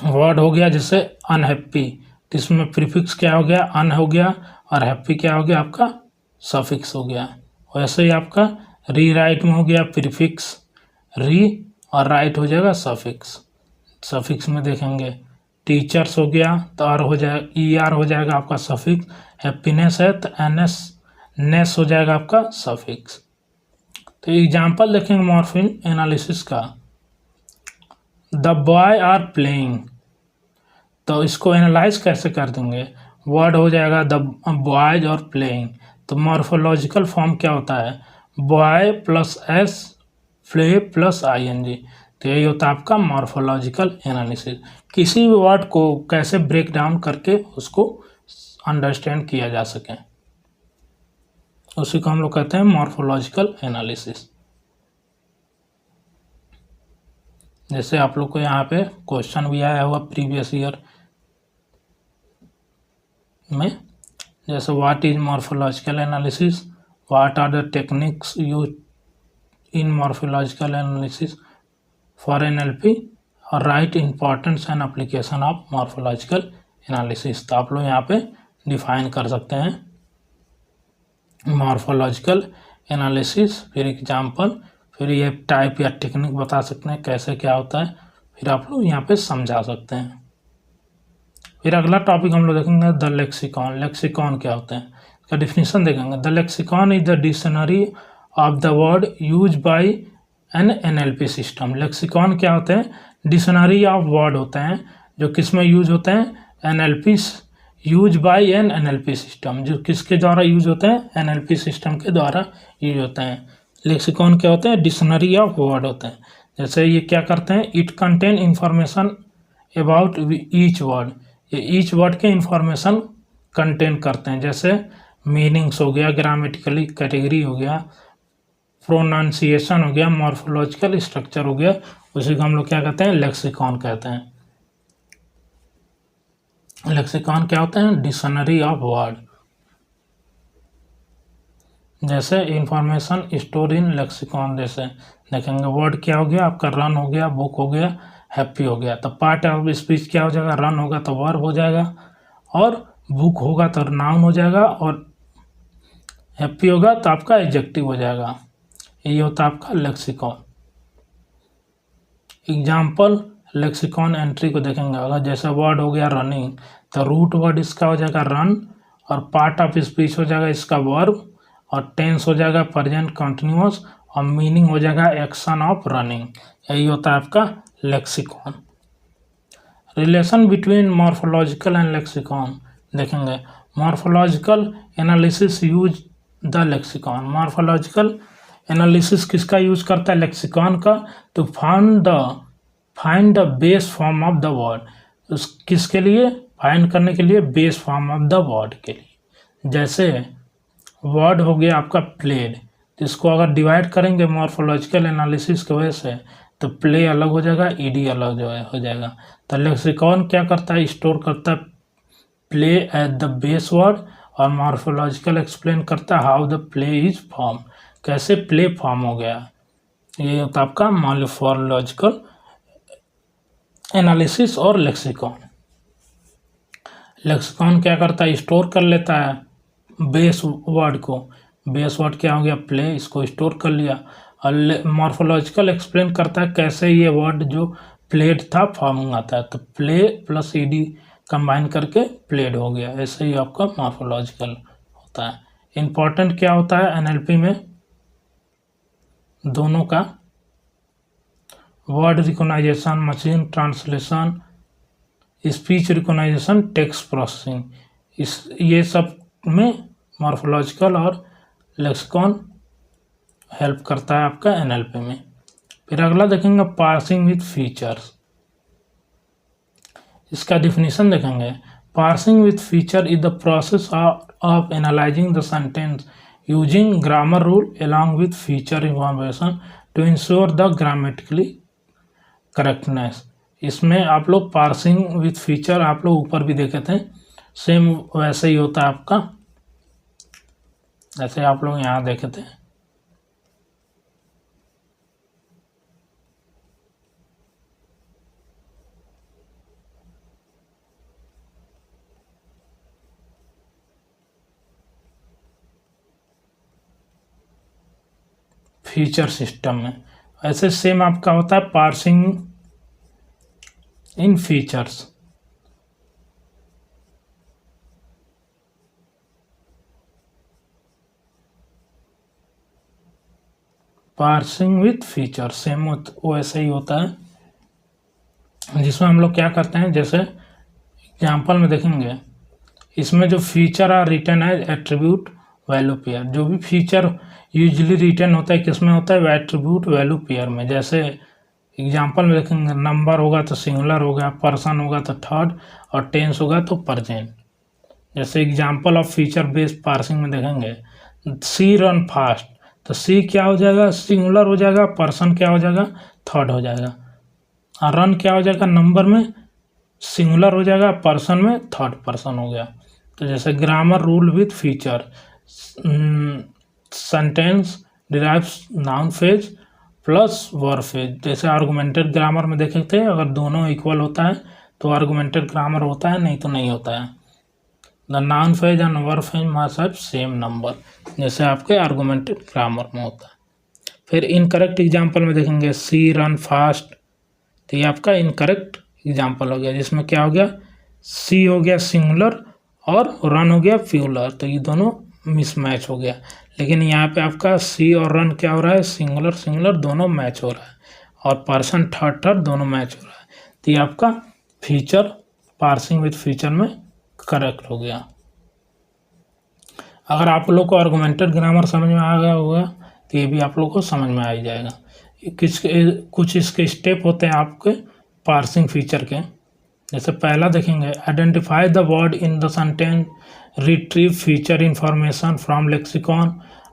वर्ड हो गया जैसे अनहैप्पी, तो इसमें प्रीफिक्स क्या हो गया, अन हो गया, और हैप्पी क्या हो गया आपका, सफिक्स हो गया। वैसे ही आपका रीराइट में हो गया प्रीफिक्स री, और राइट हो जाएगा सफिक्स। सफिक्स में देखेंगे टीचर्स हो गया तो आर हो जाएगा, ई आर हो जाएगा आपका सफिक्स। हैप्पीनेस है तो एन एस नेस हो जाएगा आपका सफिक्स। तो एग्जाम्पल देखेंगे मॉर्फिम एनालिसिस का। द बॉय आर प्लेइंग, तो इसको एनालाइज कैसे कर देंगे, वर्ड हो जाएगा द बॉयज और प्लेइंग, तो मॉर्फोलॉजिकल फॉर्म क्या होता है, boy plus S play plus I N G. तो यही होता है आपका मॉर्फोलॉजिकल एनालिसिस। किसी भी वर्ड को कैसे ब्रेक डाउन करके उसको अंडरस्टैंड किया जा सके, उसी को हम लोग कहते हैं मॉर्फोलॉजिकल एनालिसिस। जैसे आप लोग को यहाँ पे क्वेश्चन भी आया हुआ प्रीवियस ईयर में, जैसे what is morphological analysis, what are the techniques use in morphological analysis for NLP, और right importance and application of morphological analysis. तो आप लोग यहाँ पे डिफाइन कर सकते हैं मॉर्फोलॉजिकल एनालिसिस, फिर एग्जाम्पल, फिर ये टाइप या टेक्निक बता सकते हैं कैसे क्या होता है, फिर आप लोग यहाँ पे समझा सकते हैं। फिर अगला टॉपिक हम लोग देखेंगे द लेक्सिकॉन। लेक्सिकॉन क्या होते हैं, इसका डिफिनीशन देखेंगे। The lexicon is the dictionary of the word use by an NLP system. Lexicon क्या होते हैं, डिक्शनरी ऑफ वर्ड होते हैं जो किस में यूज होते हैं, NLP use by an NLP system, जो किसके द्वारा यूज होते हैं, एनएलपी सिस्टम के द्वारा यूज होते हैं। लेक्सिकॉन क्या होते हैं, डिक्शनरी ऑफ वर्ड होते हैं। जैसे ये क्या करते हैं, it contain information about each word, ये ईच वर्ड के इंफॉर्मेशन कंटेन करते हैं। जैसे मीनिंग्स हो गया, ग्रामेटिकली कैटेगरी हो गया, प्रोनाउंसिएशन हो गया, मॉर्फोलॉजिकल स्ट्रक्चर हो गया, उसी को हम लोग क्या कहते हैं, लेक्सिकॉन कहते हैं। लेक्सिकॉन क्या होते हैं, डिक्शनरी ऑफ वर्ड। जैसे इंफॉर्मेशन स्टोर इन लेक्सिकॉन, जैसे देखेंगे वर्ड क्या हो गया आपका, रन हो गया, बुक हो गया, हैप्पी हो गया। तो पार्ट ऑफ स्पीच क्या हो जाएगा, रन होगा तो वर्ब हो जाएगा, और बुक होगा तो नाउन हो जाएगा, और हैप्पी होगा तो आपका एडजेक्टिव हो जाएगा। यही होता है आपका लेक्सिकॉन। एग्जाम्पल लेक्सिकॉन एंट्री को देखेंगे, अगर जैसे वर्ड हो गया रनिंग, तो रूट वर्ड इसका हो जाएगा रन, और पार्ट ऑफ स्पीच हो जाएगा इसका वर्ब, और टेंस हो जाएगा प्रेजेंट कंटिन्यूअस, और मीनिंग हो जाएगा एक्शन ऑफ रनिंग। यही होता है आपका lexicon. Relation between morphological and lexicon देखेंगे। Morphological analysis use the lexicon. Morphological analysis किसका यूज करता है, लेक्सिकॉन का, तो find the base form of the word. उस किसके लिए, फाइंड करने के लिए base form of the word के लिए। जैसे वर्ड हो गया आपका प्लेड, इसको अगर डिवाइड करेंगे मॉर्फोलॉजिकल एनालिसिस की वजह से, तो प्ले अलग हो जाएगा, ईडी अलग जो है हो जाएगा। तो लेक्सिकॉन क्या करता है, स्टोर करता है play at the base word, और मॉर्फोलॉजिकल एक्सप्लेन करता है how the play is form, कैसे प्ले फॉर्म हो गया। ये होता है आपका मॉर्फोलॉजिकल एनालिसिस और लेक्सिकॉन। लेक्सिकॉन क्या करता है, स्टोर कर लेता है बेस वर्ड को, बेस वर्ड क्या हो गया प्ले, इसको स्टोर कर लिया, और मॉर्फोलॉजिकल एक्सप्लेन करता है कैसे ये वर्ड जो प्लेड था फॉर्म आता है, तो प्ले प्लस ईडी कंबाइन करके प्लेड हो गया। ऐसे ही आपका मॉर्फोलॉजिकल होता है। इम्पॉर्टेंट क्या होता है एनएलपी में दोनों का, word recognisation, machine translation, speech recognisation, text processing, ये सब में मॉर्फोलॉजिकल और लेक्सिकॉन हेल्प करता है आपका एनएलपी में। फिर अगला देखेंगे पार्सिंग विथ फीचर्स। इसका डिफिनीशन देखेंगे। Parsing with feature is the process of analysing the sentence using grammar rule along with feature information to ensure the grammatically correctness। इसमें आप लोग पार्सिंग विथ फीचर आप लोग ऊपर भी देखे थे, सेम वैसे ही होता है आपका, जैसे आप लोग यहाँ देखे थे। फीचर सिस्टम में ऐसे सेम आपका होता है parsing in features. Parsing with feature same वैसे ही होता है, जिसमें हम लोग क्या करते हैं, जैसे एग्जाम्पल में देखेंगे, इसमें जो feature are written as attribute value pair, जो भी फीचर यूजली रिटर्न होता है किसमें होता है, एट्रीब्यूट वैल्यू पेयर में। जैसे एग्जाम्पल में देखेंगे, नंबर होगा तो सिंगुलर होगा, पर्सन होगा तो थर्ड, और टेंस होगा तो प्रेजेंट। जैसे example of feature based parsing में देखेंगे, सी रन फास्ट, तो सी क्या हो जाएगा, सिंगुलर हो जाएगा, पर्सन क्या हो जाएगा, थर्ड हो जाएगा, और रन क्या हो जाएगा, नंबर में सिंगुलर हो जाएगा, पर्सन में थर्ड पर्सन हो गया। तो जैसे grammar rule with feature, sentence derives noun phase plus verb phase. जैसे आर्गुमेंटेड ग्रामर में देखे थे, अगर दोनों इक्वल होता है तो आर्गुमेंटेड ग्रामर होता है, नहीं तो नहीं होता है। The noun phase and verb phase must have same number, जैसे आपके आर्गुमेंटेड ग्रामर में होता है। फिर इनकरेक्ट एग्जाम्पल में देखेंगे, सी रन फास्ट, तो ये आपका इनकरेक्ट एग्जाम्पल हो गया, जिसमें क्या हो गया, सी हो गया सिंगुलर और रन हो गया प्लूरल, तो ये दोनों मिसमैच हो गया। लेकिन यहाँ पे आपका सी और रन क्या हो रहा है, सिंगुलर सिंगुलर दोनों मैच हो रहा है, और पर्सन थर्ड थर्ड दोनों मैच हो रहा है। तो ये आपका फीचर पार्सिंग विथ फीचर में करेक्ट हो गया। अगर आप लोग को आर्गुमेंटेड ग्रामर समझ में आ गया होगा तो ये भी आप लोग को समझ में आ ही जाएगा। कुछ इसके स्टेप होते हैं आपके पार्सिंग फीचर के। जैसे पहला देखेंगे, identify the word in the sentence, retrieve feature information from lexicon,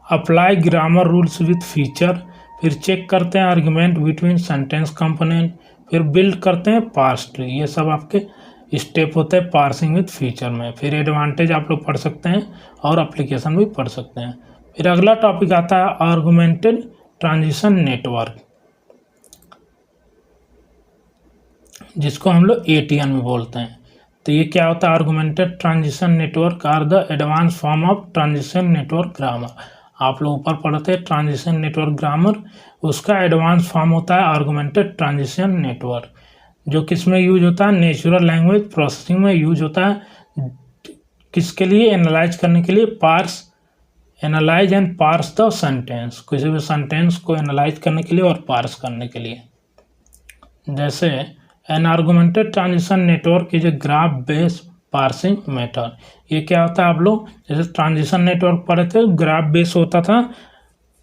apply grammar rules with feature, फिर चेक करते हैं आर्गुमेंट बिटवीन सेंटेंस कंपोनेंट, फिर बिल्ड करते हैं पार्स ट्री। ये सब आपके स्टेप होते हैं पार्सिंग विथ फीचर में। फिर एडवांटेज आप लोग पढ़ सकते हैं और एप्लीकेशन भी पढ़ सकते हैं। फिर अगला टॉपिक आता है आर्गुमेंटेड ट्रांजिशन नेटवर्क, जिसको हम लोग ATN में बोलते हैं। तो ये क्या होता है, augmented transition network are the advance form of transition network grammar. आप लोग ऊपर पढ़ते हैं ट्रांजिशन नेटवर्क ग्रामर, उसका एडवांस फॉर्म होता है आर्गुमेंटेड ट्रांजिशन नेटवर्क, जो किस में यूज होता है, नेचुरल लैंग्वेज प्रोसेसिंग में यूज होता है। किसके लिए, एनालाइज करने के लिए, parse, analyse and parse the sentence, किसी भी सेंटेंस को एनालाइज करने के लिए और पार्स करने के लिए। जैसे an augmented transition network is a graph based parsing method. ये क्या होता है, आप लोग जैसे ट्रांजिशन नेटवर्क पढ़े थे, ग्राफ बेस होता था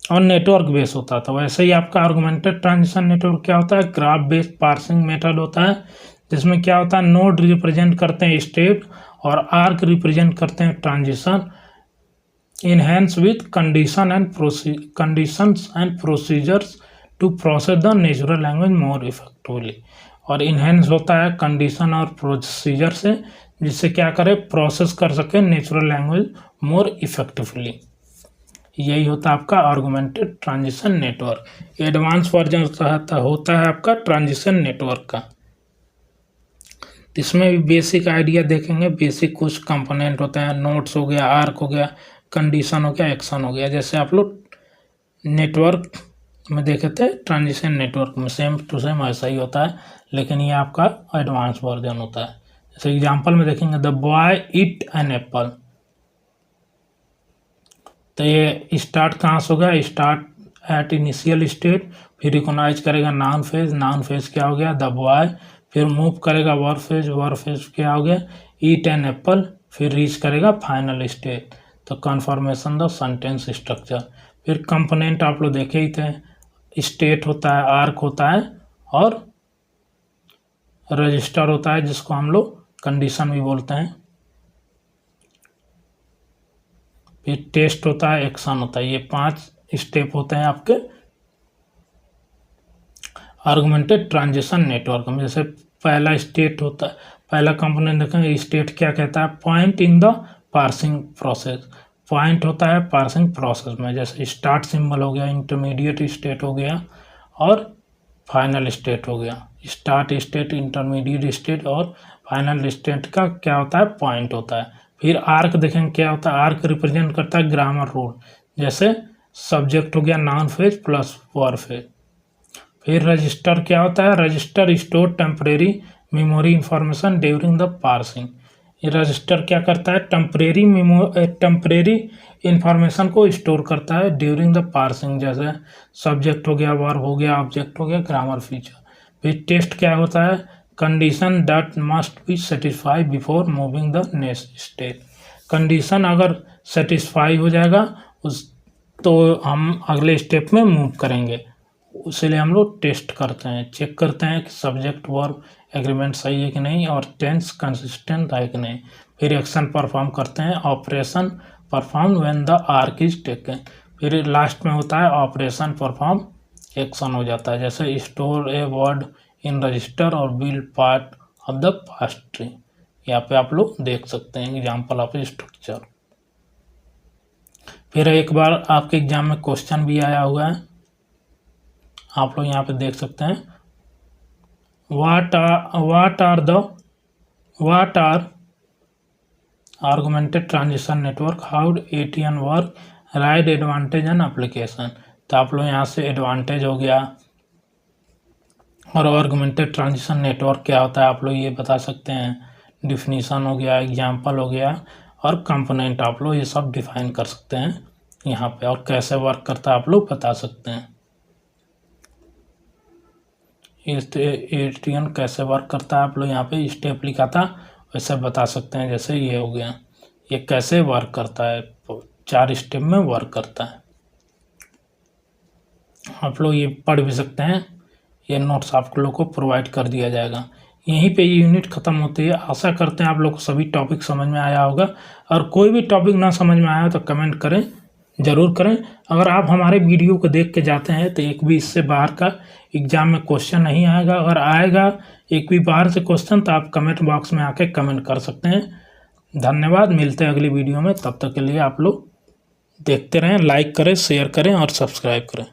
और नेटवर्क बेस होता था, वैसे ही आपका आर्गुमेंटेड ट्रांजिशन नेटवर्क क्या होता है, ग्राफ बेस्ड पार्सिंग मेथड होता है, जिसमें क्या होता है, नोड रिप्रेजेंट करते हैं स्टेट और आर्क रिप्रेजेंट करते हैं transition, enhance with condition and procedures to process the natural language more effectively. और इनहेंस होता है कंडीशन और प्रोसीजर से, जिससे क्या करे, प्रोसेस कर सके नेचुरल लैंग्वेज मोर इफेक्टिवली। यही होता है आपका augmented transition network. Advance version होता है आपका ट्रांजिशन नेटवर्क का। इसमें भी बेसिक आइडिया देखेंगे, बेसिक कुछ कंपोनेंट होते हैं, नोट्स हो गया, आर्क हो गया, कंडीशन हो गया, एक्शन हो गया। जैसे आप लोग नेटवर्क में देखे थे, ट्रांजिशन नेटवर्क में सेम टू सेम ऐसा ही होता है, लेकिन ये आपका एडवांस वर्जन होता है। जैसे एग्जांपल में देखेंगे, the boy eat an apple, तो ये स्टार्ट कहाँ से होगा, स्टार्ट एट इनिशियल स्टेट, फिर रिकॉग्नाइज करेगा नाउन फेज, नाउन फेज क्या हो गया, द बॉय, फिर मूव करेगा वर्ब फेज क्या हो गया, ईट एन एप्पल, फिर रीच करेगा फाइनल स्टेट, तो कन्फर्मेशन द सेंटेंस स्ट्रक्चर। फिर कंपोनेंट आप लोग देखे ही थे, स्टेट होता है, आर्क होता है और रजिस्टर होता है, जिसको हम लोग कंडीशन भी बोलते हैं। फिर टेस्ट होता है, एक्शन होता है। ये 5 स्टेप होते हैं आपके आर्गुमेंटेड ट्रांजिशन नेटवर्क में। जैसे पहला स्टेट होता है, पहला कंपोनेंट देखेंगे, स्टेट क्या कहता है, point in the parsing process. Point होता है पार्सिंग प्रोसेस में, जैसे स्टार्ट सिंबल हो गया, इंटरमीडिएट स्टेट हो गया और फाइनल स्टेट हो गया। स्टार्ट स्टेट, इंटरमीडिएट स्टेट और फाइनल स्टेट का क्या होता है, पॉइंट होता है। फिर आर्क देखेंगे क्या होता है, आर्क रिप्रेजेंट करता है ग्रामर रूल, जैसे सब्जेक्ट हो गया noun phase plus verb phase. फिर रजिस्टर क्या होता है, register store temporary memory information during the parsing. ये रजिस्टर क्या करता है, टेम्परेरी इंफॉर्मेशन को स्टोर करता है ड्यूरिंग द पार्सिंग, जैसे सब्जेक्ट हो गया, वर्ब हो गया, ऑब्जेक्ट हो गया, ग्रामर फीचर। फिर टेस्ट क्या होता है, condition that must be satisfy before moving the next step. Condition अगर सेटिस्फाई हो जाएगा उस तो हम अगले स्टेप में मूव करेंगे, इसीलिए हम लोग टेस्ट करते हैं, चेक करते हैं कि सब्जेक्ट वर्ब एग्रीमेंट सही है कि नहीं और टेंस कंसिस्टेंट है कि नहीं। फिर एक्शन परफॉर्म करते हैं, operation perform when the arc is taken. फिर लास्ट में होता है ऑपरेशन परफॉर्म, एक्शन हो जाता है, जैसे store a word in register और बिल्ड पार्ट ऑफ द पास्ट ट्री। यहाँ पे आप लोग देख सकते हैं एग्जाम्पल ऑफ स्ट्रक्चर। फिर एक बार आपके एग्जाम में क्वेश्चन भी आया हुआ है, आप लोग यहाँ पे देख सकते हैं, what are augmented transition network, how ATN work, right advantage and application. तो आप लोग यहाँ से एडवांटेज हो गया और ऑगमेंटेड ट्रांजिशन नेटवर्क क्या होता है आप लोग ये बता सकते हैं, डिफिनीशन हो गया, एग्जाम्पल हो गया और कंपोनेंट आप लोग ये सब डिफाइन कर सकते हैं यहाँ पे, और कैसे वर्क करता है आप लोग बता सकते हैं। ATN कैसे वर्क करता है आप लोग यहाँ पे स्टेप लिखा था वैसे बता सकते हैं, जैसे ये हो गया, ये कैसे वर्क करता है, 4 स्टेप में वर्क करता है। आप लोग ये पढ़ भी सकते हैं, ये नोट्स आप लोग को प्रोवाइड कर दिया जाएगा। यहीं पे ये यूनिट ख़त्म होती है। आशा करते हैं आप लोग को सभी टॉपिक समझ में आया होगा, और कोई भी टॉपिक ना समझ में आया तो कमेंट करें, ज़रूर करें। अगर आप हमारे वीडियो को देख के जाते हैं तो एक भी इससे बाहर का एग्ज़ाम में क्वेश्चन नहीं आएगा। अगर आएगा एक भी बाहर से क्वेश्चन तो आप कमेंट बॉक्स में आके कमेंट कर सकते हैं। धन्यवाद, मिलते हैं अगली वीडियो में, तब तक के लिए आप लोग देखते रहें, लाइक करें, शेयर करें और सब्सक्राइब करें।